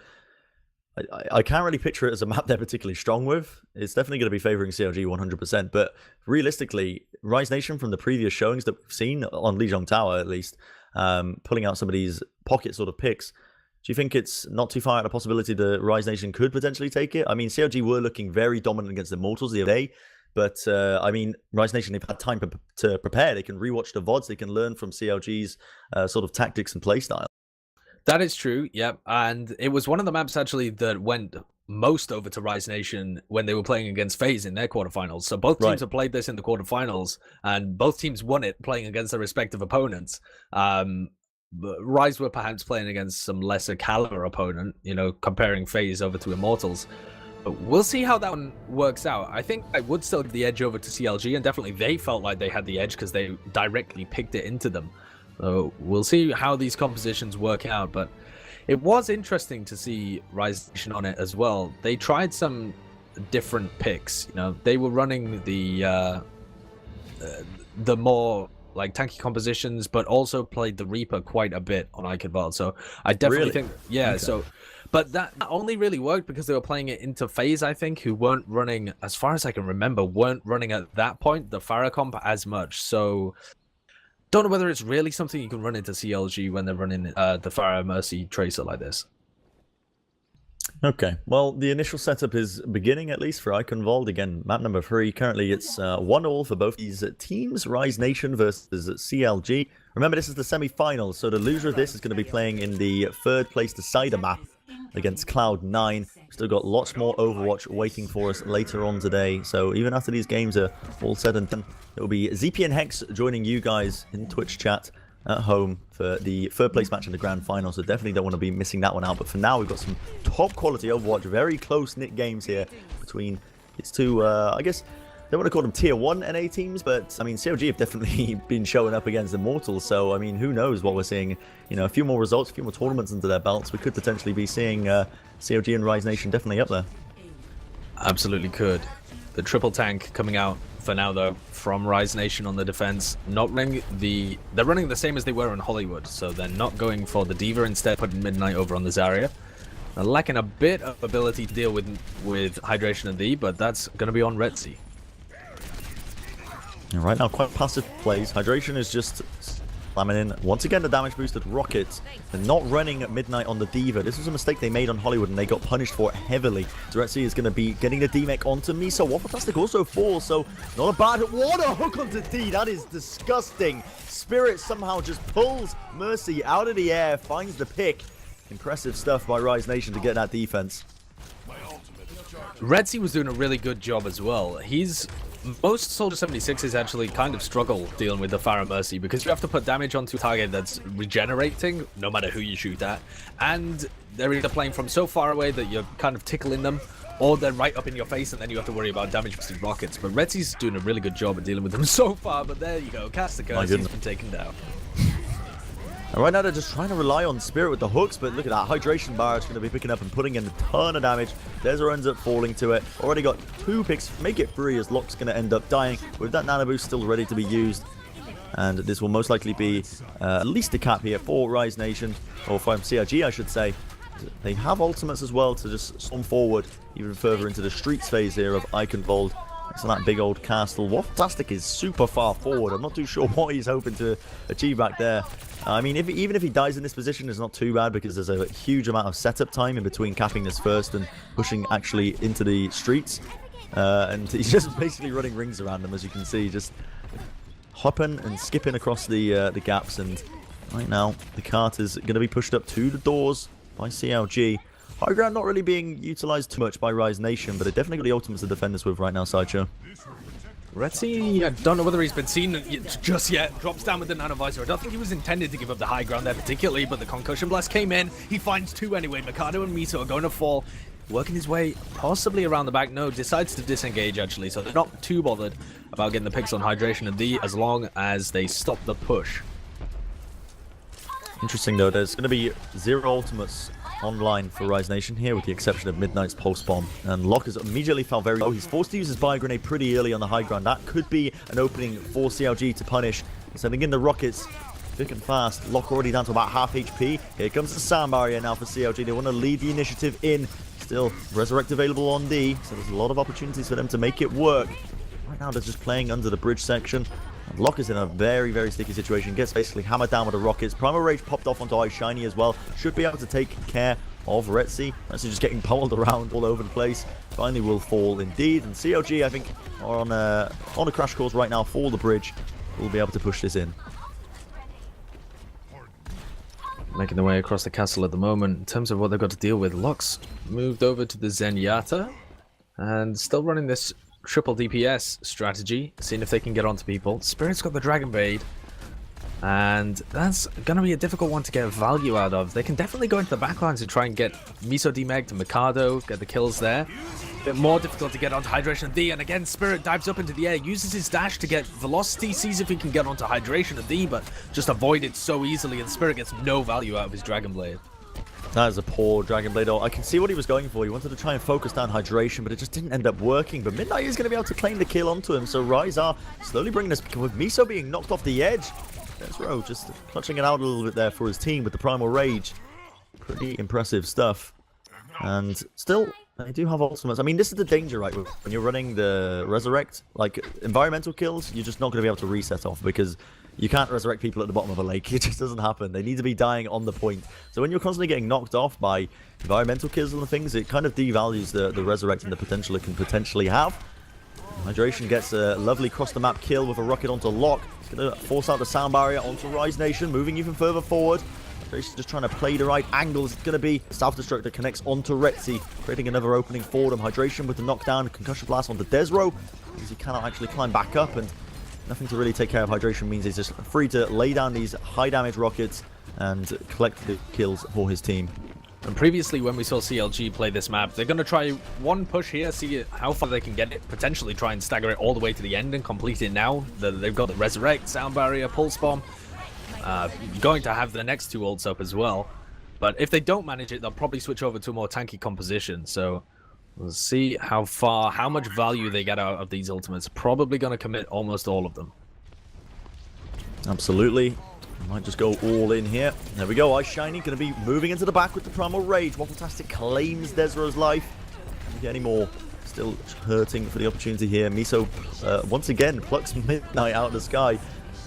I can't really picture it as a map they're particularly strong with. It's definitely going to be favoring CLG 100%, but realistically, Rise Nation, from the previous showings that we've seen on Lijiang Tower at least, pulling out some of these pocket sort of picks, do you think it's not too far out of possibility that Rise Nation could potentially take it? I mean, CLG were looking very dominant against the Immortals the other day, but I mean, Rise Nation, they've had time to prepare. They can rewatch the VODs. They can learn from CLG's sort of tactics and playstyle. That is true, yep. And it was one of the maps actually that went most over to Rise Nation when they were playing against FaZe in their quarterfinals. So both teams have played this in the quarterfinals, and both teams won it playing against their respective opponents. Rise were perhaps playing against some lesser caliber opponent, you know, comparing FaZe over to Immortals. But we'll see how that one works out. I think I would still give the edge over to CLG, and definitely they felt like they had the edge because they directly picked it into them. So we'll see how these compositions work out, but it was interesting to see Rise Nation on it as well. They tried some different picks. You know, they were running the more like tanky compositions, but also played the Reaper quite a bit on Eichenwald. So I definitely think, yeah. Okay. So, but that only really worked because they were playing it into FaZe, I think, who weren't running, as far as I can remember, weren't running at that point the Pharah comp as much. So don't know whether it's really something you can run into CLG when they're running the Pharah Mercy Tracer like this. Okay, well, the initial setup is beginning, at least for Eichenwald. Again, map number 3. Currently, it's 1-1 for both these teams. Rise Nation versus CLG. Remember, this is the semi-finals, so the loser of this is going to be playing in the third place decider map against Cloud9. Still got lots more Overwatch waiting for us later on today. So even after these games are all said and done, it will be ZP and Hex joining you guys in Twitch chat at home for the third place match in the grand final, so definitely don't want to be missing that one out. But for now, we've got some top quality Overwatch, very close knit games here between these two, I guess they want to call them tier 1 NA teams, but I mean, CLG have definitely been showing up against Immortals, so I mean, who knows what we're seeing. You know, a few more results, a few more tournaments under their belts, we could potentially be seeing CLG and Rise Nation definitely up there. Absolutely could. The triple tank coming out for now, though, from Rise Nation on the defense. Not running they're running the same as they were in Hollywood, so they're not going for the D.Va, instead putting Midnight over on the Zarya. They're lacking a bit of ability to deal with Hydration and D, but that's going to be on Retzi. Right now, quite passive plays. Hydration is just slamming in. Once again, the damage boosted rockets. They're not running at Midnight on the D.Va. This was a mistake they made on Hollywood, and they got punished for it heavily. Retzi is going to be getting the D-Mech onto Miso. Waffletastic also falls, so not a bad water hook onto D. That is disgusting. Spirit somehow just pulls Mercy out of the air, finds the pick. Impressive stuff by Rise Nation to get that defense. Retzi was doing a really good job as well. Most Soldier 76s actually kind of struggle dealing with the Pharah Mercy because you have to put damage onto a target that's regenerating, no matter who you shoot at, and they're either playing from so far away that you're kind of tickling them, or they're right up in your face and then you have to worry about damage boosted rockets. But Retzi's doing a really good job at dealing with them so far, but there you go, cast the curse, he's been taken down. And right now they're just trying to rely on Spirit with the hooks, but look at that. Hydration Barrage going to be picking up and putting in a ton of damage. Desert ends up falling to it. Already got 2 picks. Make it 3 as Locke's going to end up dying with that Nano Boost still ready to be used. And this will most likely be at least a cap here for Rise Nation, or from CLG I should say. They have ultimates as well to just storm forward even further into the streets phase here of Eichenwald. So that big old castle. Waffletastic is super far forward. I'm not too sure what he's hoping to achieve back there. I mean, even if he dies in this position, it's not too bad because there's a huge amount of setup time in between capping this first and pushing actually into the streets. And he's just basically running rings around them, as you can see, just hopping and skipping across the gaps. And right now, the cart is going to be pushed up to the doors by CLG. High ground not really being utilized too much by Rise Nation, but it definitely got the ultimates to defend us with right now, Sideshow. Retzi, I don't know whether he's been seen just yet. Drops down with the Nanovisor. I don't think he was intended to give up the high ground there particularly, but the Concussion Blast came in. He finds 2 anyway. Mikado and Miso are going to fall. Working his way possibly around the back. No, decides to disengage actually, so they're not too bothered about getting the picks on Hydration and D as long as they stop the push. Interesting though, there's going to be 0 ultimates online for Rise Nation here, with the exception of Midnight's Pulse Bomb. And Locke has immediately fell very low. He's forced to use his Bio Grenade pretty early on the high ground. That could be an opening for CLG to punish. Sending in the rockets thick and fast. Locke already down to about half HP. Here comes the Sound Barrier now for CLG. They want to lead the initiative in. Still, Resurrect available on D, so there's a lot of opportunities for them to make it work. Right now they're just playing under the bridge section. Locke is in a very, very sticky situation. Gets basically hammered down with the rockets. Primal Rage popped off onto Ice Shiny as well. Should be able to take care of Retzi. Retzi just getting pummeled around all over the place. Finally will fall indeed. And CLG, I think, are on a crash course right now for the bridge. We'll be able to push this in. Making their way across the castle at the moment. In terms of what they've got to deal with, Locke's moved over to the Zenyatta. And still running this triple DPS strategy, seeing if they can get onto people. Spirit's got the Dragon Blade, and that's going to be a difficult one to get value out of. They can definitely go into the backlines and try and get Miso demeg to Mikado, get the kills there. A bit more difficult to get onto Hydration D, and again, Spirit dives up into the air, uses his dash to get velocity, sees if he can get onto Hydration D, but just avoided so easily, and Spirit gets no value out of his Dragon Blade. That is a poor Dragon Blade. I can see what he was going for. He wanted to try and focus down Hydration, but it just didn't end up working. But Midnight is going to be able to claim the kill onto him. So Rise are slowly bringing us, with Miso being knocked off the edge. There's Ro just clutching it out a little bit there for his team with the Primal Rage. Pretty impressive stuff. And still, they do have ultimates. I mean, this is the danger, right? When you're running the Resurrect, like environmental kills, you're just not going to be able to reset off because you can't resurrect people at the bottom of a lake. It just doesn't happen. They need to be dying on the point. So when you're constantly getting knocked off by environmental kills and things, it kind of devalues the resurrect and the potential it can potentially have. Hydration gets a lovely cross-the-map kill with a rocket onto Locke. It's going to force out the Sound Barrier onto Rise Nation, moving even further forward. Hydration's just trying to play the right angles. It's going to be Self-Destruct that connects onto Retzi, creating another opening for them. Hydration with the knockdown, Concussion Blast onto Desro. He cannot actually climb back up, and nothing to really take care of Hydration means he's just free to lay down these high damage rockets and collect the kills for his team. And previously when we saw CLG play this map, they're going to try one push here, see how far they can get it, potentially try and stagger it all the way to the end and complete it now. They've got the Resurrect, Sound Barrier, Pulse Bomb, going to have the next 2 ults up as well. But if they don't manage it, they'll probably switch over to a more tanky composition. So we'll see how much value they get out of these ultimates. Probably going to commit almost all of them. Absolutely. Might just go all in here. There we go. Ice Shiny going to be moving into the back with the Primal Rage. Waffletastic claims Desro's life. Can't get any more. Still hurting for the opportunity here. Miso once again plucks Midnight out of the sky.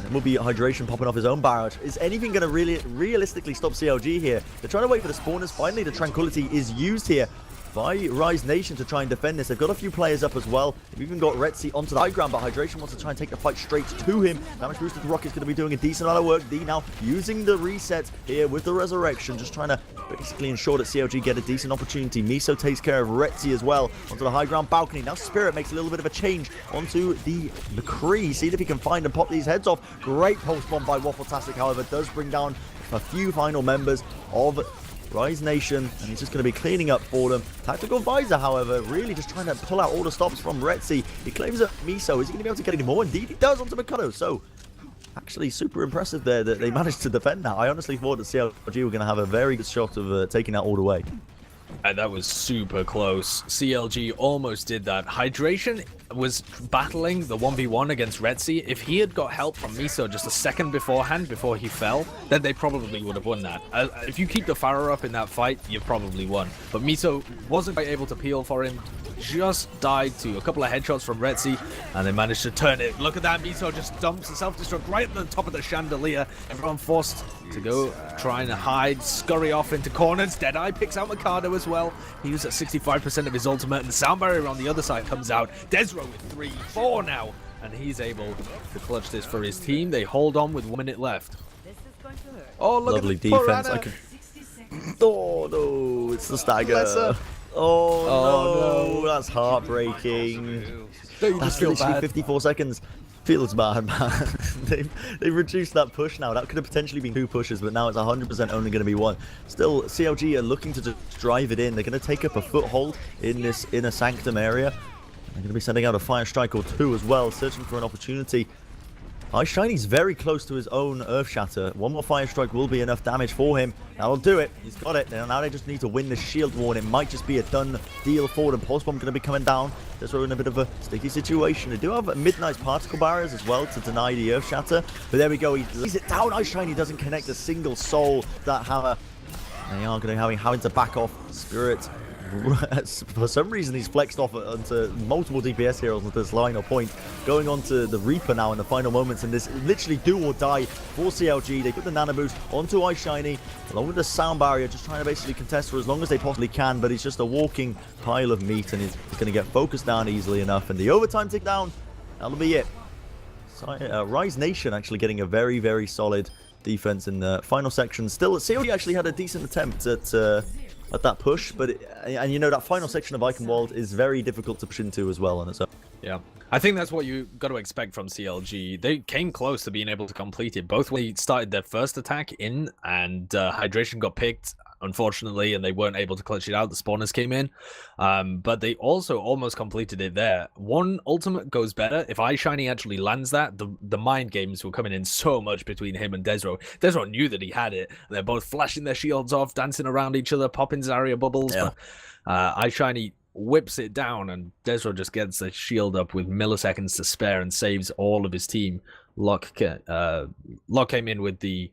It will be Hydration popping off his own barrage. Is anything going to really realistically stop CLG here? They're trying to wait for the spawners. Finally, the Tranquility is used here by Rise Nation to try and defend this. They've got a few players up as well. They've even got Retzi onto the high ground, but Hydration wants to try and take the fight straight to him. Damage boost of the Rocket's going to be doing a decent amount of work. D now using the reset here with the Resurrection, just trying to basically ensure that CLG get a decent opportunity. Miso takes care of Retzi as well onto the high ground balcony. Now Spirit makes a little bit of a change onto the McCree. See if he can find and pop these heads off. Great pulse bomb by Waffletastic, however, does bring down a few final members of Rise Nation, and he's just going to be cleaning up for them. Tactical Visor, however, really just trying to pull out all the stops from Retzi. He claims that Miso, is he going to be able to get any more? Indeed, he does onto Mikado. So, actually super impressive there that they managed to defend that. I honestly thought that CLG were going to have a very good shot of taking that all the way. And that was super close. CLG almost did that. Hydration was battling the 1v1 against Retzi. If he had got help from Miso just a second beforehand, before he fell, then they probably would have won that. If you keep the Pharah up in that fight, you've probably won. But Miso wasn't quite able to peel for him. Just died to a couple of headshots from Retzi, and they managed to turn it. Look at that, Miso just dumps a self-destruct right at the top of the chandelier. Everyone forced to go trying to hide, scurry off into corners. Deadeye picks out Mikado as well. He was at 65% of his ultimate, and the sound barrier on the other side comes out. Desro with 3-4 now, and he's able to clutch this for his team. They hold on with 1 minute left. Oh, look Lovely at the defense. Oh, no, it's the stagger. Oh, no, that's heartbreaking. That's literally 54 seconds. Feels bad, man. they've reduced that push now. That could have potentially been 2 pushes, but now it's 100% only going to be 1. Still, CLG are looking to just drive it in. They're going to take up a foothold in this inner sanctum area. They're going to be sending out a fire strike or 2 as well, searching for an opportunity. iShiny's very close to his own Earth Shatter. 1 more fire strike will be enough damage for him. That'll do it. He's got it. Now they just need to win the shield war, and it might just be a done deal for them. Pulse Bomb going to be coming down. They're in a bit of a sticky situation. They do have Midnight's particle barriers as well to deny the Earth Shatter. But there we go. He lays it down. iShiny doesn't connect a single soul. That hammer. They are going to be having to back off. Spirit. For some reason, he's flexed off onto multiple DPS heroes at this line or point, going on to the Reaper now in the final moments, and this literally do or die for CLG. They put the nano boost onto iShiny along with the sound barrier, just trying to basically contest for as long as they possibly can, but he's just a walking pile of meat, and he's going to get focused down easily enough, and the overtime tick down, that'll be it. So, Rise Nation actually getting a very, very solid defense in the final section. Still, CLG actually had a decent attempt at that push, but and you know that final section of Eichenwald is very difficult to push into as well on its own. Yeah, I think that's what you got to expect from CLG. They came close to being able to complete it, both when they started their first attack in and Hydration got picked, unfortunately, and they weren't able to clutch it out. The spawners came in, but they also almost completed it there. 1 ultimate goes better. If iShiny actually lands that, the mind games were coming in so much between him and Desro. Desro knew that he had it, and they're both flashing their shields off, dancing around each other, popping Zarya bubbles. Yeah. But iShiny whips it down, and Desro just gets the shield up with milliseconds to spare and saves all of his team. Locke came in with the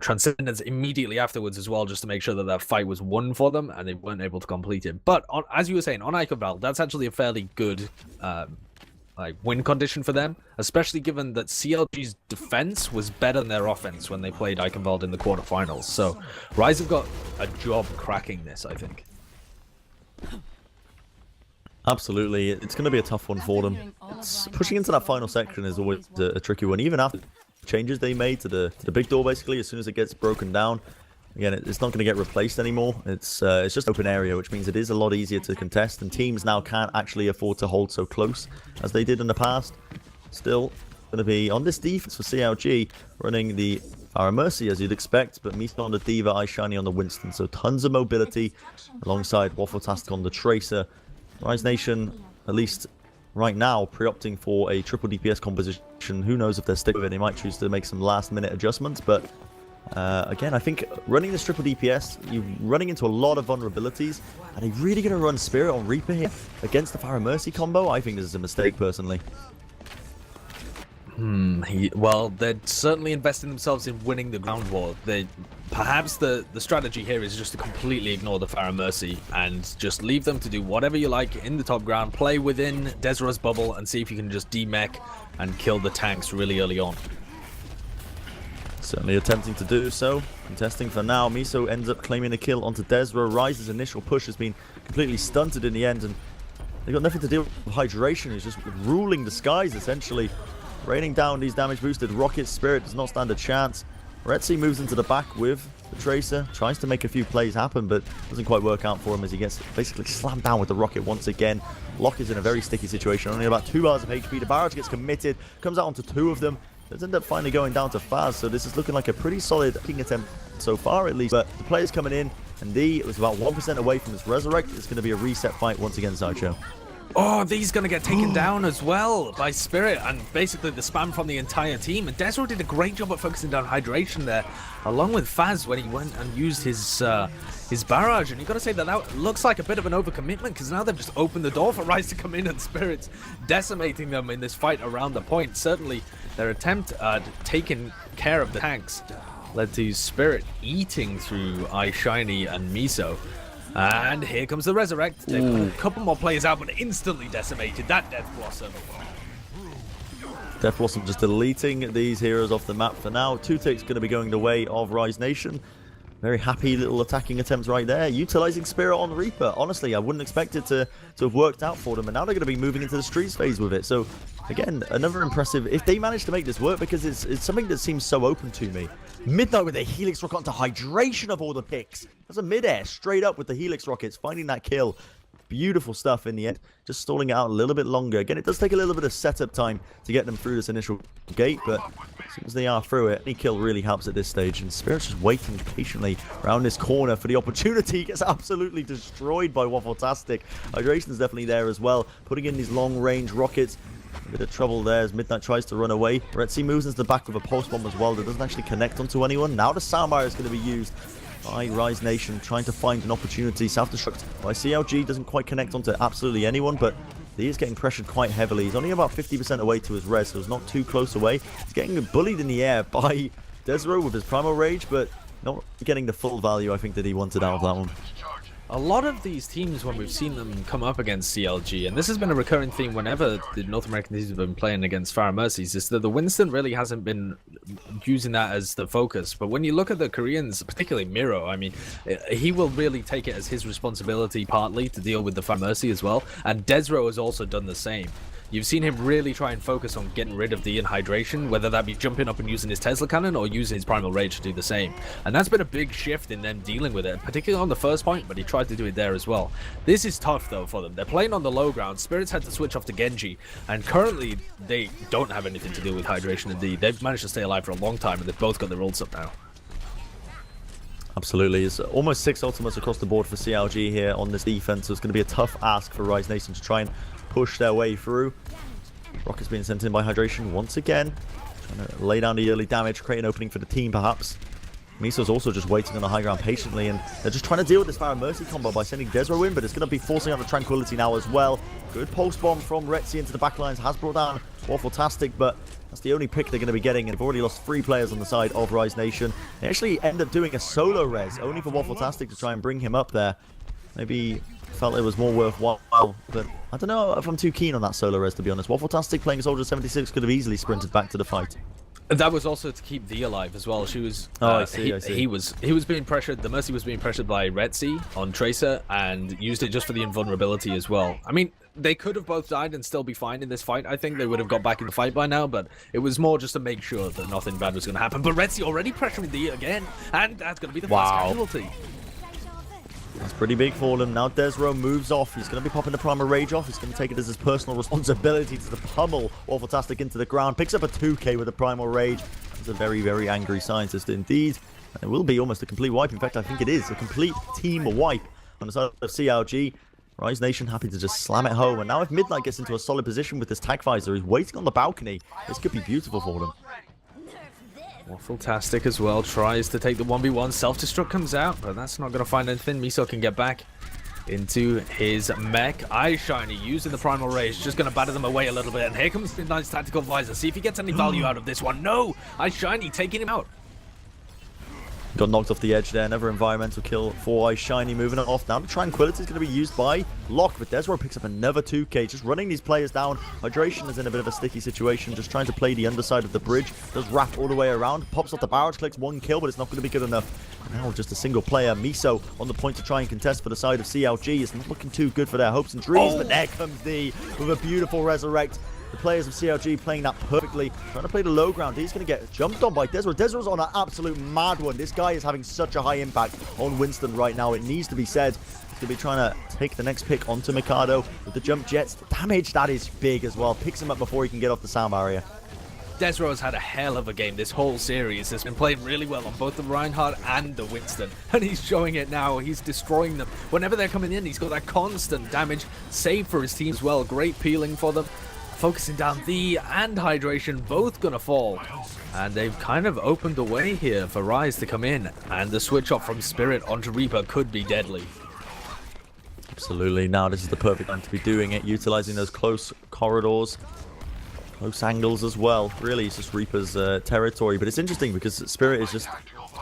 Transcendence immediately afterwards as well, just to make sure that that fight was won for them, and they weren't able to complete it. But as you were saying, on Eichenwald, that's actually a fairly good win condition for them, especially given that CLG's defense was better than their offense when they played Eichenwald in the quarterfinals. So Rise have got a job cracking this, I think. Absolutely, it's going to be a tough one for them. Pushing into that final section is always a tricky one, even after changes they made to the big door. Basically, as soon as it gets broken down, again, it's not going to get replaced anymore. It's just open area, which means it is a lot easier to contest, and teams now can't actually afford to hold so close as they did in the past. Still going to be on this defense for CLG, running the Pharah Mercy as you'd expect, but Misa on the Diva, iShiny on the Winston, so tons of mobility alongside Waffle-tastic on the Tracer. Rise Nation, at least right now, pre-opting for a triple DPS composition. Who knows if they'll stick with it? They might choose to make some last-minute adjustments, but again, I think running this triple DPS, you're running into a lot of vulnerabilities. Are they really going to run Spirit on Reaper here against the Pharah Mercy combo? I think this is a mistake, personally. Well, they're certainly investing themselves in winning the ground war. Perhaps the strategy here is just to completely ignore the Pharah Mercy and just leave them to do whatever you like in the top ground, play within Desra's bubble, and see if you can just demech and kill the tanks really early on. Certainly attempting to do so. Contesting for now. Miso ends up claiming a kill onto Desra. Rise's initial push has been completely stunted in the end, and they've got nothing to do with Hydration. He's just ruling the skies, essentially. Raining down these damage boosted rockets. Spirit does not stand a chance. Retzi moves into the back with the Tracer. Tries to make a few plays happen, but doesn't quite work out for him as he gets basically slammed down with the rocket once again. Locke is in a very sticky situation. Only about 2 bars of HP. The barrage gets committed. Comes out onto 2 of them. Does end up finally going down to Faz. So this is looking like a pretty solid king attempt so far, at least. But the players coming in, and D was about 1% away from his resurrect. It's going to be a reset fight once again, Sideshow. Oh, these gonna get taken down as well by Spirit and basically the spam from the entire team. And Desro did a great job at focusing down hydration there, along with Faz when he went and used his barrage. And you gotta say that looks like a bit of an overcommitment, because now they've just opened the door for Rise to come in, and Spirit's decimating them in this fight around the point. Certainly their attempt at taking care of the tanks led to Spirit eating through iShiny and Miso. And here comes the Resurrect. They've put a couple more players out, but instantly decimated that Death Blossom. Death Blossom just deleting these heroes off the map for now. 2 ticks going to be going the way of Rise Nation. Very happy little attacking attempts right there. Utilizing Spirit on Reaper. Honestly, I wouldn't expect it to have worked out for them. And now they're going to be moving into the Streets phase with it. So, again, another impressive... If they manage to make this work, because it's something that seems so open to me. Midnight with a Helix Rocket onto hydration of all the picks. That's a mid-air straight up with the Helix Rockets, finding that kill. Beautiful stuff in the end. Just stalling it out a little bit longer. Again, it does take a little bit of setup time to get them through this initial gate, but as soon as they are through it, any kill really helps at this stage. And Spirit's just waiting patiently around this corner for the opportunity. Gets absolutely destroyed by Waffletastic. Hydration's definitely there as well, putting in these long-range rockets. A bit of trouble there as Midnight tries to run away. Retzi moves into the back with a pulse bomb as well that doesn't actually connect onto anyone. Now the Soundbar is going to be used by Rise Nation, trying to find an opportunity. Self-destruct by CLG doesn't quite connect onto absolutely anyone, but he is getting pressured quite heavily. He's only about 50% away to his res, so he's not too close away. He's getting bullied in the air by Desro with his Primal Rage, but not getting the full value I think that he wanted out of that one. A lot of these teams, when we've seen them come up against CLG, and this has been a recurring theme whenever the North American teams have been playing against Farah Mercies, is that the Winston really hasn't been using that as the focus. But when you look at the Koreans, particularly Miro, I mean, he will really take it as his responsibility partly to deal with the Farah Mercy as well. And Desro has also done the same. You've seen him really try and focus on getting rid of the hydration, whether that be jumping up and using his Tesla cannon or using his Primal Rage to do the same. And that's been a big shift in them dealing with it, particularly on the first point, but he tried to do it there as well. This is tough though for them. They're playing on the low ground. Spirits had to switch off to Genji, and currently they don't have anything to do with hydration indeed. They've managed to stay alive for a long time, and they've both got their ults up now. Absolutely. It's almost 6 ultimates across the board for CLG here on this defense, so it's going to be a tough ask for Rise Nation to try and push their way through. Rocket's being sent in by hydration once again, trying to lay down the early damage, create an opening for the team perhaps. Miso's also just waiting on the high ground patiently, and they're just trying to deal with this Farah Mercy combo by sending Desro in, but it's going to be forcing out the Tranquility now as well. Good pulse bomb from Retzi into the backlines, has brought down Waffletastic, but that's the only pick they're going to be getting, and they've already lost 3 players on the side of Rise Nation. They actually end up doing a solo res, only for Waffletastic to try and bring him up there. Maybe felt it was more worthwhile, but I don't know if I'm too keen on that solo res, to be honest. Waffletastic playing Soldier 76 could have easily sprinted back to the fight. That was also to keep V alive as well. She was. I see. He was being pressured. The Mercy was being pressured by Retzi on Tracer and used it just for the invulnerability as well. I mean, they could have both died and still be fine in this fight. I think they would have got back in the fight by now, but it was more just to make sure that nothing bad was going to happen. But Retzi already pressuring the again, and that's going to be the first casualty. That's pretty big for them. Now Desro moves off. He's going to be popping the Primal Rage off. He's going to take it as his personal responsibility to pummel Waffletastic into the ground. Picks up a 2k with the Primal Rage. He's a very, very angry scientist indeed. And it will be almost a complete wipe. In fact, I think it is a complete team wipe on the side of CLG. Rise Nation happy to just slam it home. And now if Midnight gets into a solid position with this Tag Visor, he's waiting on the balcony. This could be beautiful for them. Waffletastic as well tries to take the 1v1. Self-destruct comes out, but that's not going to find anything. Miso can get back into his mech. iShiny using the Primal Rage, just going to batter them away a little bit. And here comes Midnight's Tactical Visor. See if he gets any value out of this one. No! iShiny taking him out. Got knocked off the edge there. Another environmental kill for iShiny. Moving it off. Now the Tranquility is going to be used by Locke, but Desro picks up another 2k. Just running these players down. Hydration is in a bit of a sticky situation. Just trying to play the underside of the bridge. Does wrap all the way around. Pops off the barrage. Clicks 1 kill, but it's not going to be good enough. Now just a single player. Miso on the point to try and contest for the side of CLG. It's not looking too good for their hopes and dreams, but there comes D with a beautiful resurrect. The players of CLG playing that perfectly. Trying to play the low ground. He's going to get jumped on by Desro. Desro's on an absolute mad one. This guy is having such a high impact on Winston right now. It needs to be said. He's going to be trying to take the next pick onto Mikado with the jump jets. The damage, that is big as well. Picks him up before he can get off the sound barrier. Desro has had a hell of a game this whole series. Has been playing really well on both the Reinhardt and the Winston, and he's showing it now. He's destroying them. Whenever they're coming in, he's got that constant damage. Save for his team as well. Great peeling for them. Focusing down the and hydration, both gonna fall. And they've kind of opened the way here for Rise to come in. And the switch off from Spirit onto Reaper could be deadly. Absolutely. Now this is the perfect time to be doing it, utilizing those close corridors, close angles as well. Really, it's just Reaper's territory. But it's interesting because Spirit is just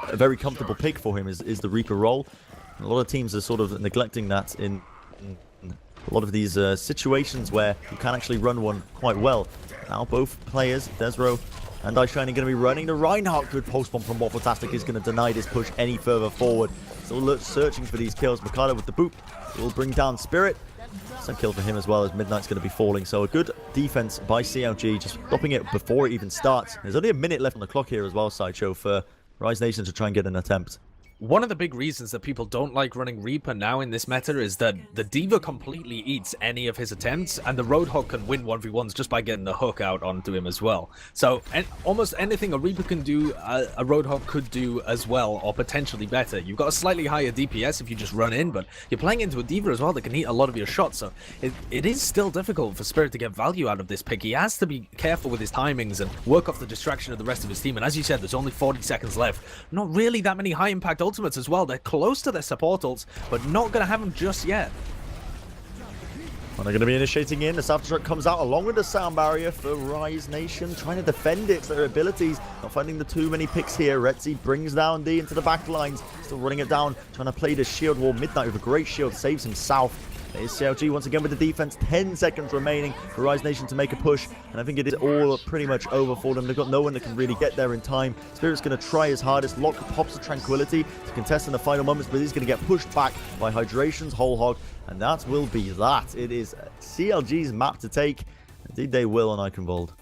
a very comfortable pick for him, is the Reaper role. And a lot of teams are sort of neglecting that in a lot of these situations where you can actually run one quite well. Now both players, Desro and iShiny, are going to be running. The Reinhardt, good post bomb from Waffletastic, is going to deny this push any further forward. Still searching for these kills. Mikado with the boop will bring down Spirit. Some kill for him as well, as Midnight's going to be falling. So a good defense by CLG, just stopping it before it even starts. There's only a minute left on the clock here as well, Sideshow, for Rise Nation to try and get an attempt. One of the big reasons that people don't like running Reaper now in this meta is that the D.Va completely eats any of his attempts, and the Roadhog can win 1v1s just by getting the hook out onto him as well. So almost anything a Reaper can do, a Roadhog could do as well, or potentially better. You've got a slightly higher DPS if you just run in, but you're playing into a D.Va as well that can eat a lot of your shots, so it is still difficult for Spirit to get value out of this pick. He has to be careful with his timings and work off the distraction of the rest of his team, and as you said, there's only 40 seconds left. Not really that many high-impact ultimates as well. They're close to their support ults, but not going to have them just yet. And they're going to be initiating in. The Aftershock comes out along with the sound barrier for Rise Nation, trying to defend it, their abilities. Not finding the too many picks here. Retzi brings down D into the back lines, still running it down, trying to play the shield wall. Midnight with a great shield saves him south. There's CLG once again with the defense. 10 seconds remaining for Rise Nation to make a push, and I think it is all pretty much over for them. They've got no one that can really get there in time. Spirit's going to try his hardest. Lock pops the Tranquility to contest in the final moments, but he's going to get pushed back by Hydration's Whole Hog, and that will be that. It is CLG's map to take. Indeed they will on Eichenwald.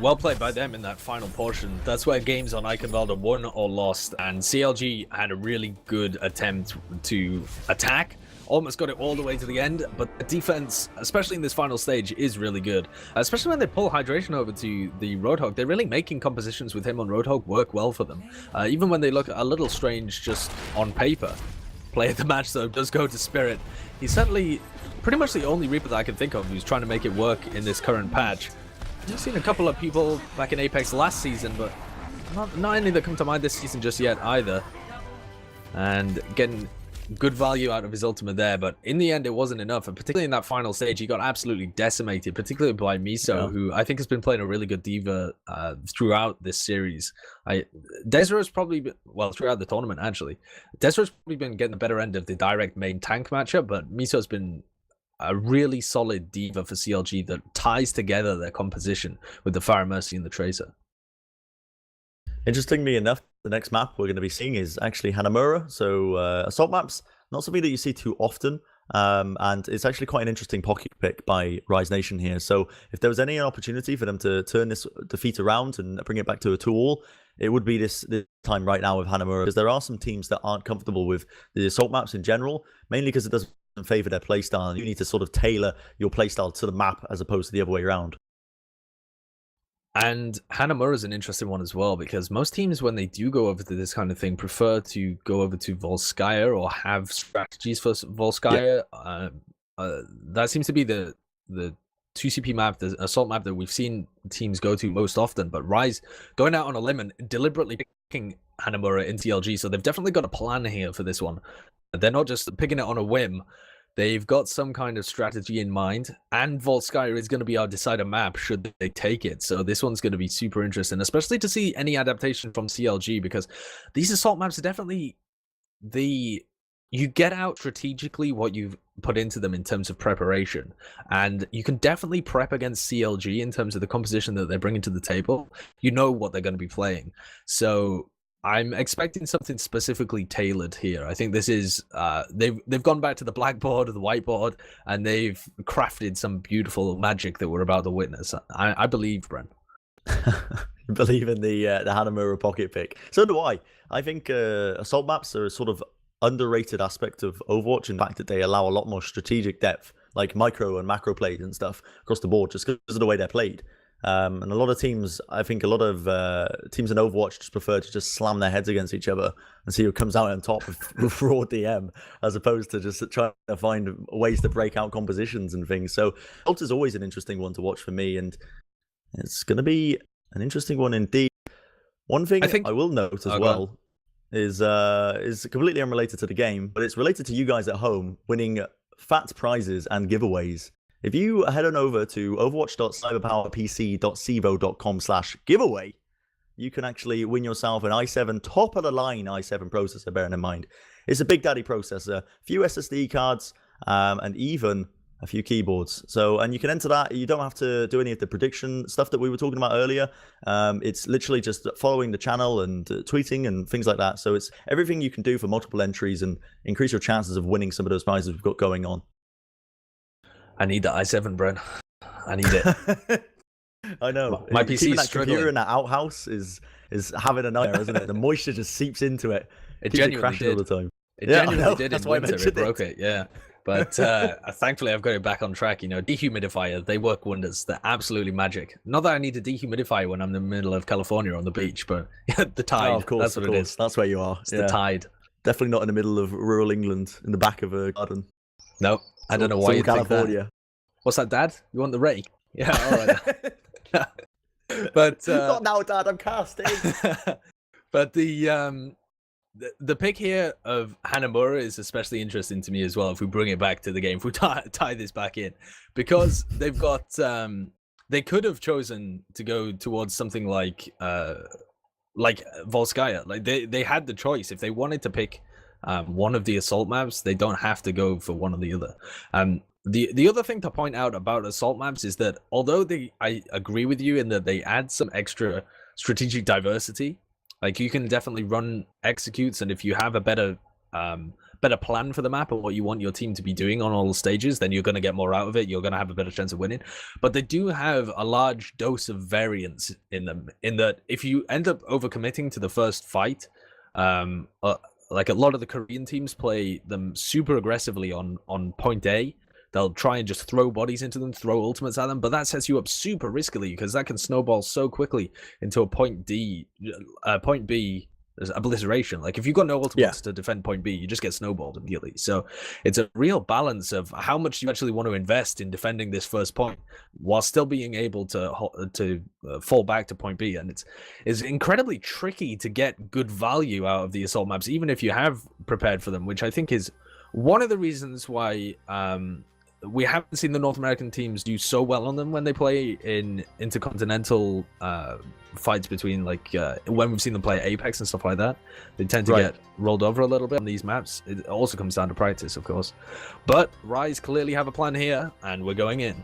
Well played by them in that final portion. That's where games on Eichenwald are won or lost, and CLG had a really good attempt to attack. Almost got it all the way to the end, but the defense, especially in this final stage, is really good. Especially when they pull Hydration over to the Roadhog. They're really making compositions with him on Roadhog work well for them. Even when they look a little strange just on paper. Play of the match, though, does go to Spirit. He's certainly pretty much the only Reaper that I can think of who's trying to make it work in this current patch. I've seen a couple of people back in Apex last season, but not any that come to mind this season just yet either. And getting good value out of his ultimate there, but in the end it wasn't enough, and particularly in that final stage he got absolutely decimated, particularly by Miso, who I think has been playing a really good D.Va throughout this series. Desro's probably been, well, throughout the tournament actually, Desro's probably been getting the better end of the direct main tank matchup, but Miso's been a really solid D.Va for CLG that ties together their composition with the Fire Mercy and the Tracer. Interestingly enough, the next map we're going to be seeing is actually Hanamura. So assault maps, not something that you see too often, and it's actually quite an interesting pocket pick by Rise Nation here. So if there was any opportunity for them to turn this defeat around and bring it back to a 2-all, it would be this time right now with Hanamura, because there are some teams that aren't comfortable with the assault maps in general, mainly because it doesn't favor their playstyle, and you need to sort of tailor your playstyle to the map as opposed to the other way around. And Hanamura is an interesting one as well, because most teams, when they do go over to this kind of thing, prefer to go over to Volskaya or have strategies for Volskaya. That seems to be the 2CP map, the assault map that we've seen teams go to most often. But Rise going out on a limb and deliberately picking Hanamura in CLG, so they've definitely got a plan here for this one. They're not just picking it on a whim. They've got some kind of strategy in mind, and Volskaya is going to be our decider map should they take it. So this one's going to be super interesting, especially to see any adaptation from CLG, because these assault maps are definitely you get out strategically what you've put into them in terms of preparation, and you can definitely prep against CLG in terms of the composition that they're bringing to the table. You know what they're going to be playing, so I'm expecting something specifically tailored here. I think this is they've gone back to the blackboard or the whiteboard, and they've crafted some beautiful magic that we're about to witness. I believe, Brent. You believe in the Hanamura pocket pick. So do I. I think assault maps are a sort of underrated aspect of Overwatch in the fact that they allow a lot more strategic depth, like micro and macro plays and stuff across the board, just because of the way they're played. And a lot of teams, I think a lot of teams in Overwatch just prefer to just slam their heads against each other and see who comes out on top with raw DM, as opposed to just trying to find ways to break out compositions and things. So Ult is always an interesting one to watch for me, and it's going to be an interesting one indeed. One thing I will note as well is completely unrelated to the game, but it's related to you guys at home winning fat prizes and giveaways. If you head on over to overwatch.cyberpowerpc.cevo.com/giveaway, you can actually win yourself an i7 top-of-the-line i7 processor, bearing in mind. It's a Big Daddy processor, a few SSD cards, and even a few keyboards. And you can enter that. You don't have to do any of the prediction stuff that we were talking about earlier. It's literally just following the channel and tweeting and things like that. So it's everything you can do for multiple entries and increase your chances of winning some of those prizes we've got going on. I need the i7, Brent. I need it. I know. My PC is struggling. Computer in that outhouse is having a nightmare, isn't it? The moisture just seeps into it. It genuinely did. All the time. It genuinely did. That's why I mentioned it. Broke it. Yeah. But thankfully, I've got it back on track. You know, dehumidifier, they work wonders. They're absolutely magic. Not that I need a dehumidifier when I'm in the middle of California on the beach, but the tide. Oh, of course, that's what it is. That's where you are. It's the tide. Definitely not in the middle of rural England, in the back of a garden. Nope. I don't know why you think that. What's that, Dad? You want the rake? Yeah, all right. But not now, Dad. I'm casting. But the pick here of Hanamura is especially interesting to me as well. If we bring it back to the game, if we tie this back in, because they've got they could have chosen to go towards something like Volskaya. Like they had the choice. If they wanted to pick one of the assault maps, they don't have to go for one or the other. The other thing to point out about assault maps is that although I agree with you in that they add some extra strategic diversity, like you can definitely run executes, and if you have a better plan for the map and what you want your team to be doing on all the stages, then you're going to get more out of it. You're going to have a better chance of winning. But they do have a large dose of variance in them, in that if you end up overcommitting to the first fight, like a lot of the Korean teams play them super aggressively on point A. They'll try and just throw bodies into them, throw ultimates at them, but that sets you up super riskily because that can snowball so quickly into a point B obliteration. Like if you've got no ultimates to defend point B, you just get snowballed immediately. So it's a real balance of how much you actually want to invest in defending this first point while still being able to fall back to point B. And it's incredibly tricky to get good value out of the assault maps, even if you have prepared for them, which I think is one of the reasons why we haven't seen the North American teams do so well on them when they play in intercontinental fights between, like, when we've seen them play Apex and stuff like that. They tend to get rolled over a little bit on these maps. It also comes down to practice, of course. But Rise clearly have a plan here, and we're going in.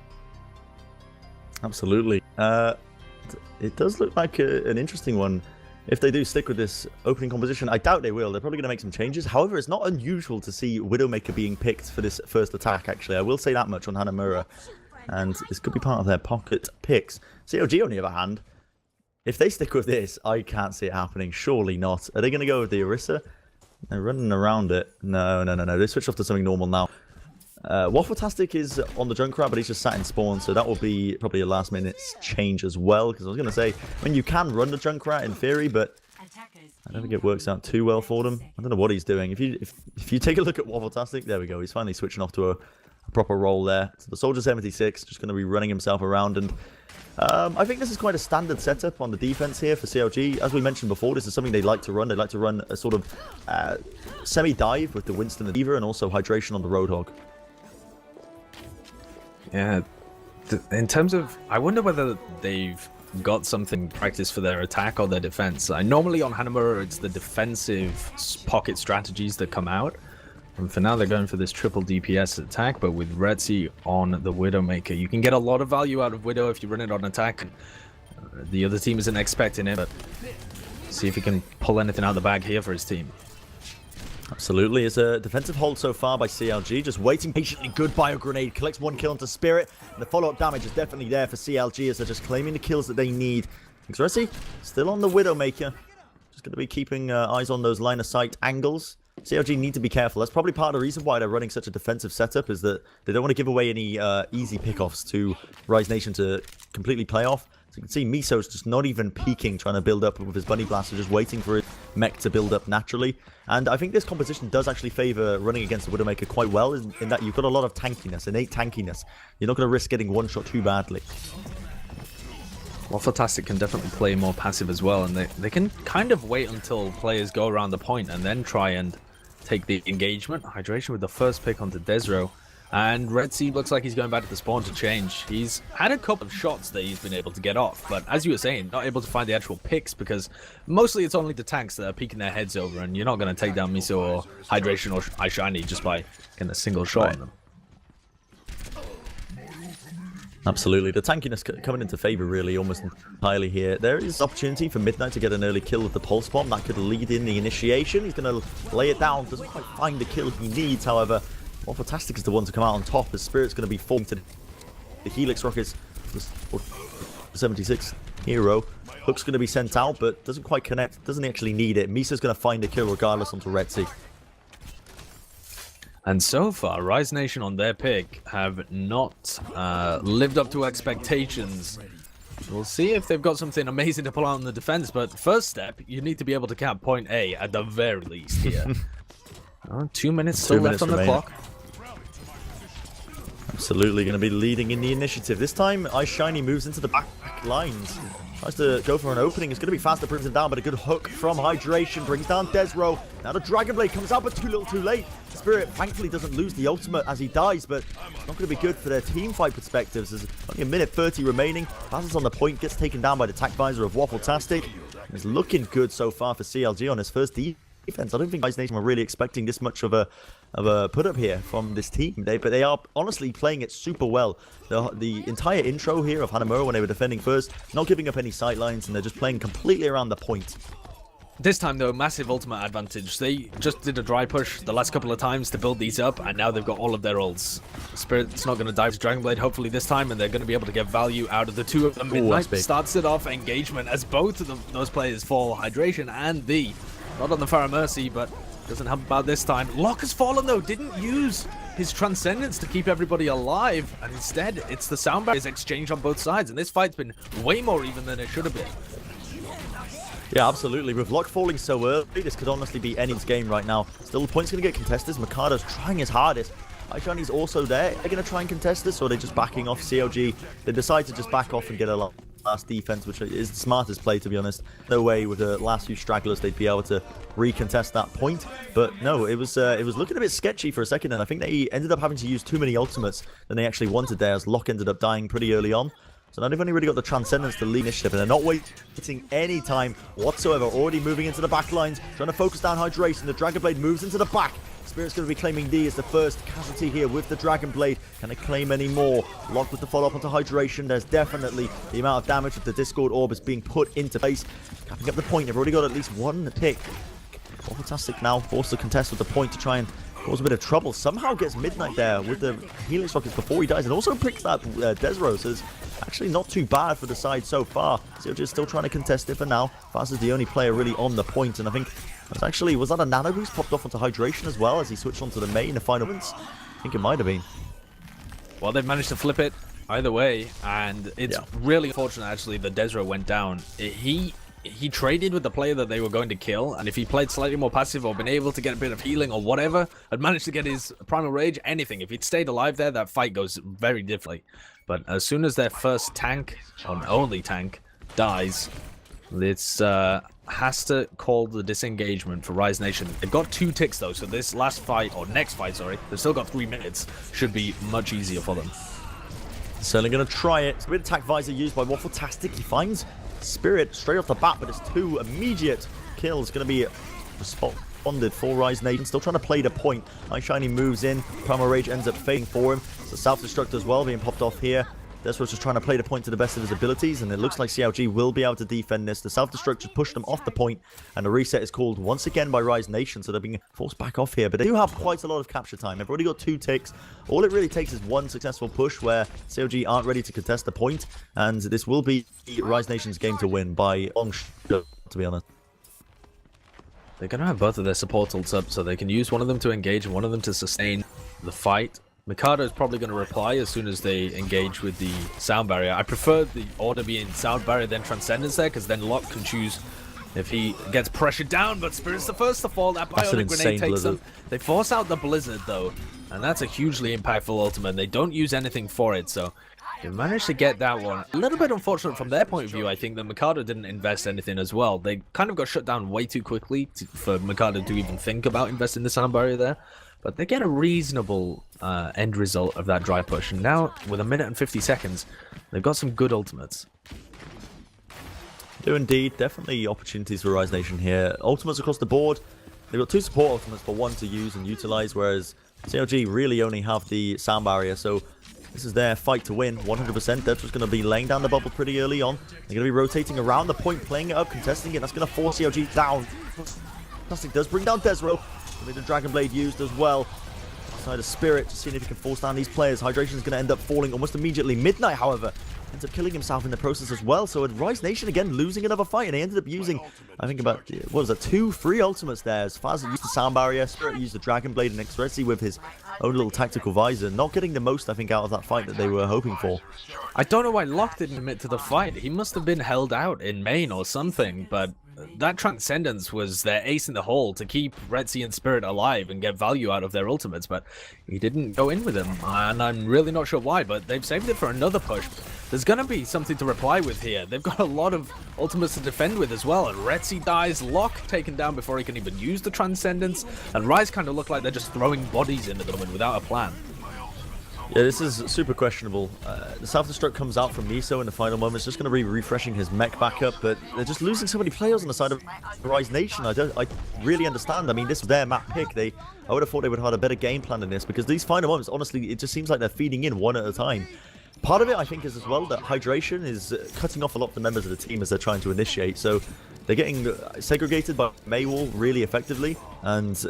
Absolutely. It does look like an interesting one. If they do stick with this opening composition, I doubt they will. They're probably going to make some changes. However, it's not unusual to see Widowmaker being picked for this first attack, actually. I will say that much on Hanamura. And this could be part of their pocket picks. CLG, on the other hand, if they stick with this, I can't see it happening. Surely not. Are they going to go with the Orisa? They're running around it. No. They switched off to something normal now. Waffletastic is on the Junkrat, but he's just sat in spawn, so that will be probably a last-minute change as well, because I was going to say, I mean, you can run the Junkrat in theory, but I don't think it works out too well for them. I don't know what he's doing. If you take a look at Waffletastic, there we go, he's finally switching off to a proper role there. So the Soldier 76 just going to be running himself around, and I think this is quite a standard setup on the defense here for CLG. As we mentioned before, this is something they like to run. They like to run a sort of semi-dive with the Winston and the Diva, and also hydration on the Roadhog. Yeah, in terms of, I wonder whether they've got something practice for their attack or their defense. Normally on Hanamura, it's the defensive pocket strategies that come out. And for now, they're going for this triple DPS attack, but with Retzi on the Widowmaker, you can get a lot of value out of Widow if you run it on attack. The other team isn't expecting it, but see if he can pull anything out of the bag here for his team. Absolutely. It's a defensive hold so far by CLG. Just waiting patiently. Good bio grenade. Collects one kill onto Spirit. And the follow-up damage is definitely there for CLG as they're just claiming the kills that they need. Xresi still on the Widowmaker. Just going to be keeping eyes on those line of sight angles. CLG need to be careful. That's probably part of the reason why they're running such a defensive setup, is that they don't want to give away any easy pickoffs to Rise Nation to completely play off. you can see Miso's just not even peeking, trying to build up with his Bunny Blaster, just waiting for his mech to build up naturally. And I think this composition does actually favor running against the Widowmaker quite well, in that you've got a lot of tankiness, innate tankiness. You're not going to risk getting one shot too badly. Well, Fantastic can definitely play more passive as well, and they can kind of wait until players go around the point and then try and take the engagement. Hydration with the first pick onto Desro. And Red Sea looks like he's going back to the spawn to change. He's had a couple of shots that he's been able to get off, but as you were saying, not able to find the actual picks because mostly it's only the tanks that are peeking their heads over, and you're not going to take down Miso or Hydration or iShiny just by getting a single shot on them. Absolutely. The tankiness coming into favor really almost entirely here. There is opportunity for Midnight to get an early kill with the Pulse Bomb. That could lead in the initiation. He's going to lay it down. Doesn't quite find the kill he needs, however. Well, Fantastic is the one to come out on top as Spirit's going to be formed to the Helix Rockets. 76 hero. Hook's going to be sent out, but doesn't quite connect. Doesn't actually need it. Misa's going to find a kill regardless onto Red Sea. And so far, Rise Nation on their pick have not lived up to expectations. We'll see if they've got something amazing to pull out in the defense, but first step, you need to be able to cap point A at the very least here. 2 minutes still left on the clock. Absolutely going to be leading in the initiative. This time, iShiny moves into the back lines. Tries to go for an opening. It's going to be faster, brings him down, but a good hook from Hydration brings down Desro. Now the Dragon Blade comes out, but too little too late. Spirit thankfully doesn't lose the ultimate as he dies, but it's not going to be good for their team fight perspectives. There's only a minute 30 remaining. Passes on the point, gets taken down by the tack visor of Waffle-tastic. It's looking good so far for CLG on his first defense. I don't think Rise Nation were really expecting this much of a put up here from this team. But they are honestly playing it super well. The entire intro here of Hanamura when they were defending first, not giving up any sightlines, and they're just playing completely around the point. This time though, massive ultimate advantage. They just did a dry push the last couple of times to build these up, and now they've got all of their ults. Spirit's not going to dive to Dragon Blade hopefully this time, and they're going to be able to get value out of the two of them. Midnight starts it off engagement as both of those players fall. Hydration and the not on the Pharah Mercy, but doesn't help about this time. Locke has fallen though, didn't use his Transcendence to keep everybody alive, and instead it's the sound barriers exchange on both sides, and this fight's been way more even than it should have been. Yeah, absolutely. With Locke falling so early, this could honestly be anyone's game right now. Still, the point's going to get contested. Mikado's trying his hardest. iShiny's also there. They're going to try and contest this, or are they just backing off? CLG, they decide to just back off and get a last defense, which is the smartest play, to be honest. No way with the last few stragglers they'd be able to recontest that point. But no, it was looking a bit sketchy for a second, and I think they ended up having to use too many ultimates than they actually wanted there, as Locke ended up dying pretty early on. So now they've only really got the Transcendence to lead initiative, and they're not waiting any time whatsoever. Already moving into the back lines, trying to focus down Hydration. The Dragon Blade moves into the back. Spirit's going to be claiming D as the first casualty here with the Dragon Blade. Can they claim any more? Locked with the follow-up onto Hydration. There's definitely the amount of damage of the Discord Orb is being put into place. Capping up the point. They've already got at least one pick. Fantastic now forced to contest with the point to try and cause a bit of trouble. Somehow gets Midnight there with the Helix Rockets before he dies, and also picks that Desro. So it's actually not too bad for the side so far. CLG is still trying to contest it for now. Fast is the only player really on the point, and I think was that a nano boost popped off onto Hydration as well as he switched onto the main in the final moments? I think it might have been. Well, they've managed to flip it either way, and it's really unfortunate actually that Desro went down. He traded with the player that they were going to kill, and if he played slightly more passive or been able to get a bit of healing or whatever, had managed to get his Primal Rage, anything, if he'd stayed alive there, that fight goes very differently. But as soon as their first tank, or only tank, dies, it's has to call the disengagement for Rise Nation. They've got 2 ticks though, so this last fight, or next fight, sorry, they've still got 3 minutes, should be much easier for them. Certainly going to try it. It's a bit of attack visor used by Waffle-tastic. He finds Spirit straight off the bat, but it's 2 immediate kills going to be responded for Rise Nation. Still trying to play the point. iShiny moves in. Primal Rage ends up fading for him. It's a self-destruct as well being popped off here. Desro's just trying to play the point to the best of his abilities, and it looks like CLG will be able to defend this. The self-destruct just pushed them off the point, and the reset is called once again by Rise Nation, so they're being forced back off here. But they do have quite a lot of capture time. They've already got 2 ticks. All it really takes is 1 successful push where CLG aren't ready to contest the point, and this will be Rise Nation's game to win by long shot, to be honest. They're going to have both of their support ults up, so they can use one of them to engage and one of them to sustain the fight. Mikado's probably going to reply as soon as they engage with the sound barrier. I prefer the order being sound barrier then Transcendence there, because then Locke can choose if he gets pressured down, but Spirit's the first to fall. That bionic grenade takes them. They force out the Blizzard though, and that's a hugely impactful ultimate. They don't use anything for it, so they managed to get that one. A little bit unfortunate from their point of view, I think, that Mikado didn't invest anything as well. They kind of got shut down way too quickly for Mikado to even think about investing the sound barrier there. But they get a reasonable end result of that dry push. And now, with 1 minute and 50 seconds, they've got some good ultimates. Do indeed. Definitely opportunities for Rise Nation here. Ultimates across the board. They've got 2 support ultimates for 1 to use and utilize, whereas CLG really only have the sound barrier. So this is their fight to win, 100%. Death's going to be laying down the bubble pretty early on. They're going to be rotating around the point, playing it up, contesting it. That's going to force CLG down. Fantastic does bring down Desro. The Dragon Blade used as well. Outside of Spirit, just seeing if he can force down these players. Hydration's going to end up falling almost immediately. Midnight, however, ends up killing himself in the process as well. So Rise Nation again losing another fight, and they ended up using, I think, about, what was it, 2 free ultimates there. As Faz used the sound barrier, Spirit used the Dragon Blade, and Expressy with his own little tactical visor. Not getting the most, I think, out of that fight that they were hoping for. I don't know why Locke didn't commit to the fight. He must have been held out in main or something, but that Transcendence was their ace in the hole to keep Retzi and Spirit alive and get value out of their ultimates, but he didn't go in with them, and I'm really not sure why, but they've saved it for another push. There's going to be something to reply with here. They've got a lot of ultimates to defend with as well, and Retzi dies, Locke taken down before he can even use the Transcendence, and Rise kind of look like they're just throwing bodies into them without a plan. Yeah, this is super questionable. The self-destruct comes out from Miso in the final moments, just going to be refreshing his mech back up, but they're just losing so many players on the side of Rise Nation. I really understand. I mean, this was their map pick. I would have thought they would have had a better game plan than this, because these final moments, honestly, it just seems like they're feeding in one at a time. Part of it, I think, is as well that Hydration is cutting off a lot of the members of the team as they're trying to initiate, so they're getting segregated by Maywall really effectively, and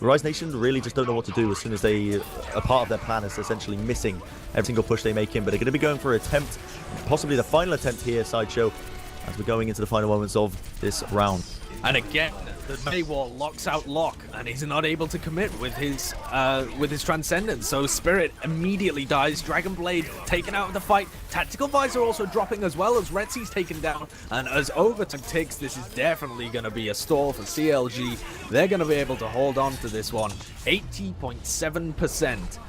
Rise Nation really just don't know what to do as soon as a part of their plan is essentially missing every single push they make in. But they're going to be going for an attempt, possibly the final attempt here, Sideshow, as we're going into the final moments of this round. And again, the Maywall locks out Locke, and he's not able to commit with his Transcendence. So Spirit immediately dies. Dragon Blade taken out of the fight. Tactical Visor also dropping as well as Retzi's taken down. And as Overtime ticks, this is definitely going to be a stall for CLG. They're going to be able to hold on to this one. 80.7%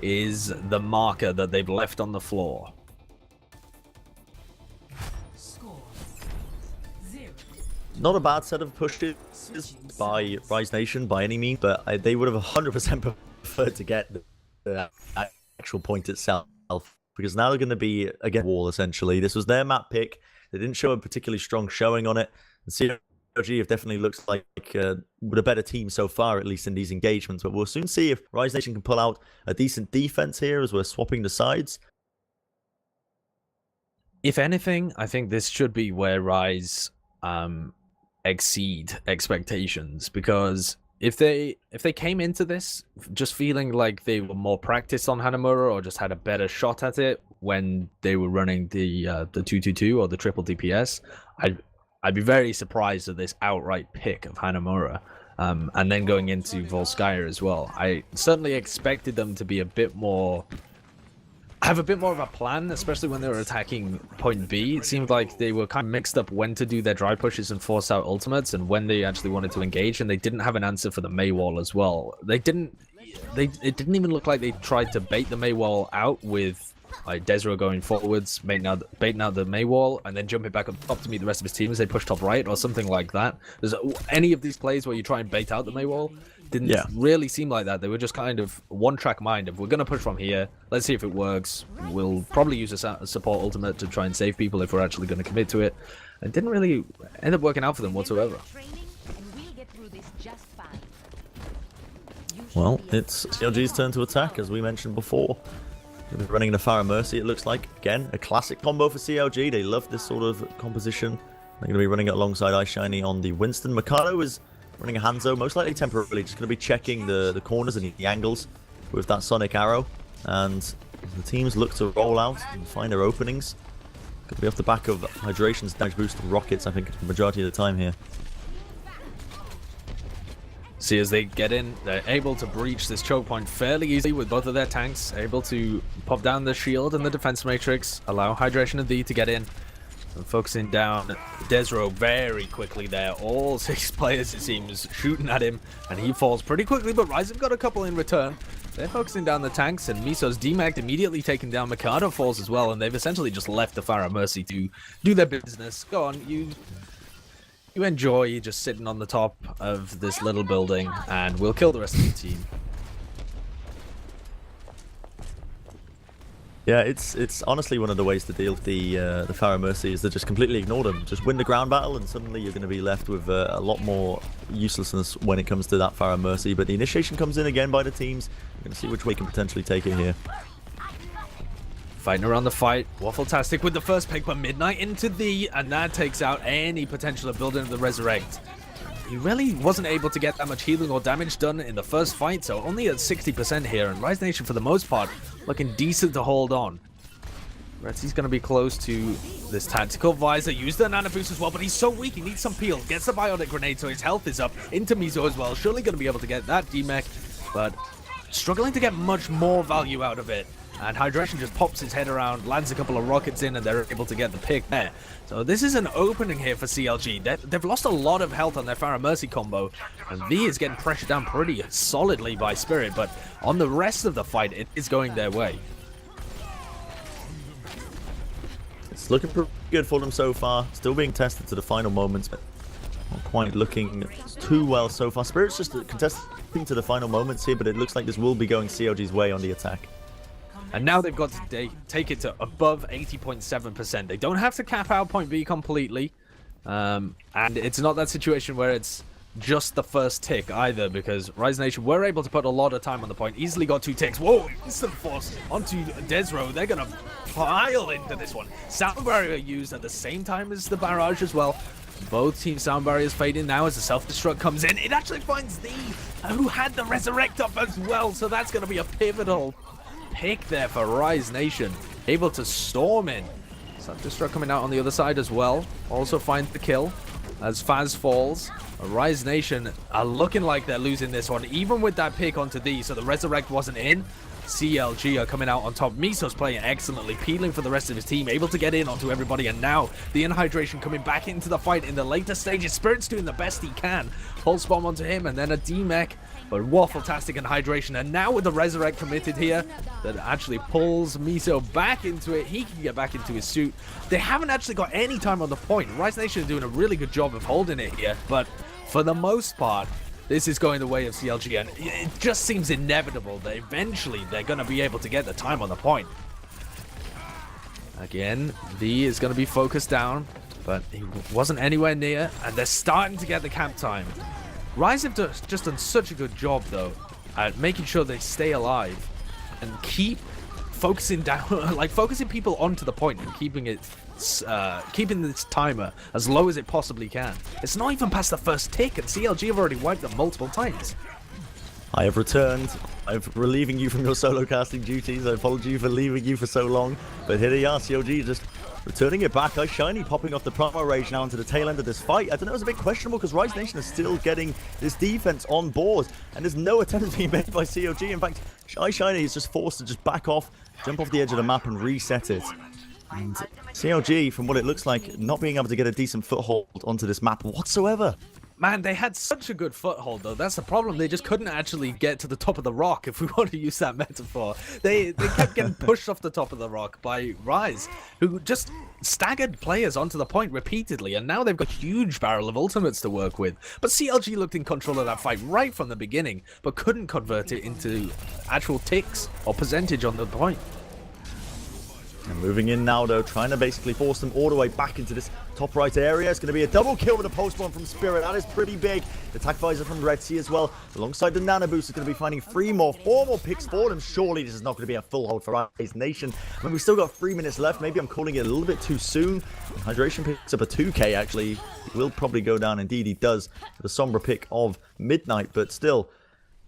is the marker that they've left on the floor. Not a bad set of pushes by Rise Nation by any means, but they would have 100% preferred to get the actual point itself, because now they're going to be against wall, essentially. This was their map pick. They didn't show a particularly strong showing on it. And CLG have definitely looks like with a better team so far, at least in these engagements, but we'll soon see if Rise Nation can pull out a decent defense here as we're swapping the sides. If anything, I think this should be where Rise exceed expectations, because if they came into this just feeling like they were more practiced on Hanamura or just had a better shot at it when they were running the 222 or the triple DPS, I'd be very surprised at this outright pick of Hanamura. And then going into Volskaya as well, I certainly expected them to be a bit more, have a bit more of a plan, especially when they were attacking point B. It seemed like they were kind of mixed up when to do their dry pushes and force out ultimates and when they actually wanted to engage, and they didn't have an answer for the Maywall as well. It didn't even look like they tried to bait the Maywall out with like Desro going forwards, baiting out the Maywall, and then jumping back up to meet the rest of his team as they push top right or something like that. There's any of these plays where you try and bait out the Maywall didn't really seem like that. They were just kind of one-track mind of, we're going to push from here, let's see if it works. We'll probably use a support ultimate to try and save people if we're actually going to commit to it. It didn't really end up working out for them whatsoever. Well, it's CLG's turn to attack, as we mentioned before. They're running the Pharaoh Mercy, it looks like. Again, a classic combo for CLG. They love this sort of composition. They're going to be running it alongside Ice Shiny on the Winston. Mikado is running a Hanzo, most likely temporarily, just going to be checking the corners and the angles with that Sonic Arrow. And the teams look to roll out and find their openings. Going to be off the back of Hydration's damage boost rockets, I think, the majority of the time here. See, as they get in, they're able to breach this choke point fairly easily with both of their tanks, able to pop down the shield and the defense matrix, allow Hydration and D to get in, and focusing down Desro very quickly there. All 6 players, it seems, shooting at him, and he falls pretty quickly, but Rise have got a couple in return. They're focusing down the tanks, and Miso's DMAC immediately taken down. Mikado falls as well, and they've essentially just left the Pharah Mercy to do their business. Go on, you enjoy just sitting on the top of this little building, and we'll kill the rest of the team. Yeah, it's honestly one of the ways to deal with the Pharah Mercy is to just completely ignore them. Just win the ground battle, and suddenly you're going to be left with a lot more uselessness when it comes to that Pharah Mercy. But the initiation comes in again by the teams. We're going to see which way can potentially take it here. Fighting around the fight, Waffletastic with the first pick, but Midnight into the, and that takes out any potential of building of the Resurrect. He really wasn't able to get that much healing or damage done in the first fight, so only at 60% here, and Rise Nation for the most part looking decent to hold on. Retsy's going to be close to this tactical visor, use the nano boost as well, but he's so weak, he needs some peel, gets the bionic grenade so his health is up, into Miso as well, surely going to be able to get that DMAC, but struggling to get much more value out of it. And Hydration just pops his head around, lands a couple of rockets in, and they're able to get the pick there. So this is an opening here for CLG. They've lost a lot of health on their Pharah Mercy combo, and V is getting pressured down pretty solidly by Spirit, but on the rest of the fight, it is going their way. It's looking pretty good for them so far. Still being tested to the final moments, but not quite looking too well so far. Spirit's just contesting to the final moments here, but it looks like this will be going CLG's way on the attack. And now they've got to take it to above 80.7%. They don't have to cap out point B completely. And it's not that situation where it's just the first tick either, because Rise Nation were able to put a lot of time on the point. Easily got 2 ticks. Whoa, instant force onto Desro. They're going to pile into this one. Sound barrier used at the same time as the barrage as well. Both team sound barriers fading now as the self-destruct comes in. It actually finds the who had the resurrect up as well, so that's going to be a pivotal pick there for Rise Nation, able to storm in. Self-destruct coming out on the other side as well, also finds the kill as Faz falls. Rise Nation are looking like they're losing this one, even with that pick onto D, so the resurrect wasn't in. CLG are coming out on top. Miso's playing excellently, peeling for the rest of his team, able to get in onto everybody, and now the Hydration coming back into the fight in the later stages. Spirit's doing the best he can. Pulse bomb onto him, and then a DMAC, but Waffletastic and Hydration, and now with the Resurrect committed here, that actually pulls Miso back into it. He can get back into his suit. They haven't actually got any time on the point. Rise Nation are doing a really good job of holding it here, but for the most part, this is going the way of CLG, and it just seems inevitable that eventually they're going to be able to get the time on the point. Again, V is going to be focused down, but he wasn't anywhere near, and they're starting to get the camp time. Rise have just done such a good job, though, at making sure they stay alive and keep focusing down, like focusing people onto the point and keeping it, keeping this timer as low as it possibly can. It's not even past the first tick, and CLG have already wiped them multiple times. I have returned. I'm relieving you from your solo casting duties. I apologize for leaving you for so long, but here they are. CLG just returning it back. Ice Shiny popping off the promo rage now into the tail end of this fight. I don't know, it's a bit questionable because Rise Nation is still getting this defense on board, and there's no attempt being made by CLG. In fact, Ice Shiny is just forced to just back off, jump off the edge of the map, and reset it. And CLG, from what it looks like, not being able to get a decent foothold onto this map whatsoever. Man, they had such a good foothold, though. That's the problem. They just couldn't actually get to the top of the rock, if we want to use that metaphor. They kept getting pushed off the top of the rock by Rise, who just staggered players onto the point repeatedly, and now they've got a huge barrel of ultimates to work with. But CLG looked in control of that fight right from the beginning, but couldn't convert it into actual ticks or percentage on the point. And moving in now, though, trying to basically force them all the way back into this top right area. It's going to be a double kill with a post bomb from Spirit. That is pretty big. The attack visor from Red Sea as well. Alongside the nano boost, is going to be finding 4 more picks for them. Surely this is not going to be a full hold for Rise Nation. I mean, we've still got 3 minutes left. Maybe I'm calling it a little bit too soon. Hydration picks up a 2k, actually. He will probably go down. Indeed, he does. The somber pick of Midnight, but still,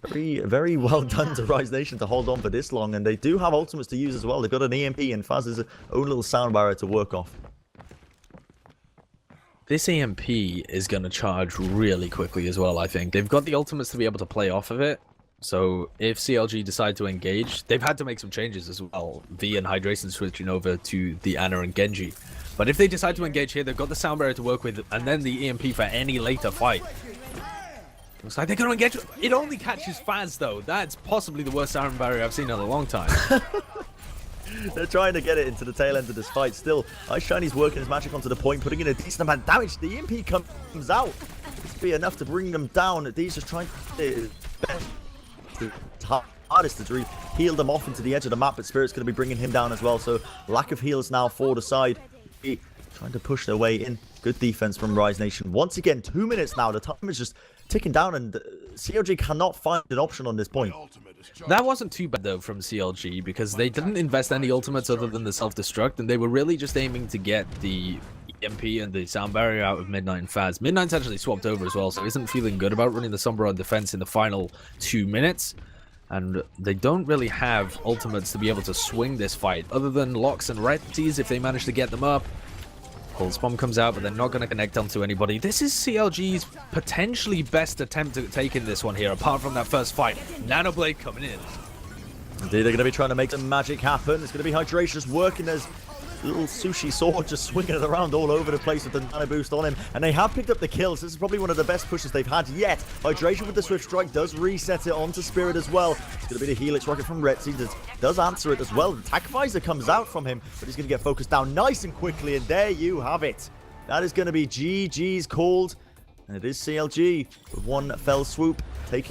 very well done to Rise Nation to hold on for this long, and they do have ultimates to use as well. They've got an EMP and Faz's own little sound barrier to work off. This EMP is going to charge really quickly as well, I think. They've got the ultimates to be able to play off of it. So if CLG decide to engage, they've had to make some changes as well. V and Hydration switching over to the Ana and Genji. But if they decide to engage here, they've got the sound barrier to work with, and then the EMP for any later fight. Looks like they're going to engage. It only catches Faz, though. That's possibly the worst sound barrier I've seen in a long time. They're trying to get it into the tail end of this fight still. Ice Shiny's working his magic onto the point, putting in a decent amount of damage. The EMP comes out. This be enough to bring them down. These are trying to... hardest to heal them off into the edge of the map, but Spirit's going to be bringing him down as well. So lack of heals now for the side. Trying to push their way in. Good defense from Rise Nation. Once again, 2 minutes now. The time is just ticking down, and CLG cannot find an option on this point. That wasn't too bad, though, from CLG, because they didn't invest any ultimates other than the self-destruct, and they were really just aiming to get the EMP and the sound barrier out of Midnight and Faz. Midnight's actually swapped over as well, so isn't feeling good about running the Sombra on defense in the final 2 minutes. And they don't really have ultimates to be able to swing this fight, other than Locks and Retsies if they manage to get them up. Pulse Bomb comes out, but they're not going to connect onto anybody. This is CLG's potentially best attempt at taking this one here, apart from that first fight. Nanoblade coming in. Indeed, they're going to be trying to make some magic happen. It's going to be Hydration just working as little sushi sword, just swinging it around all over the place with the nano boost on him. And they have picked up the kills. This is probably one of the best pushes they've had yet. Hydration with the Swift Strike does reset it onto Spirit as well. It's going to be the Helix Rocket from Retzi that does answer it as well. The Attack Visor comes out from him, but he's going to get focused down nice and quickly. And there you have it. That is going to be GG's called. And it is CLG with one fell swoop taking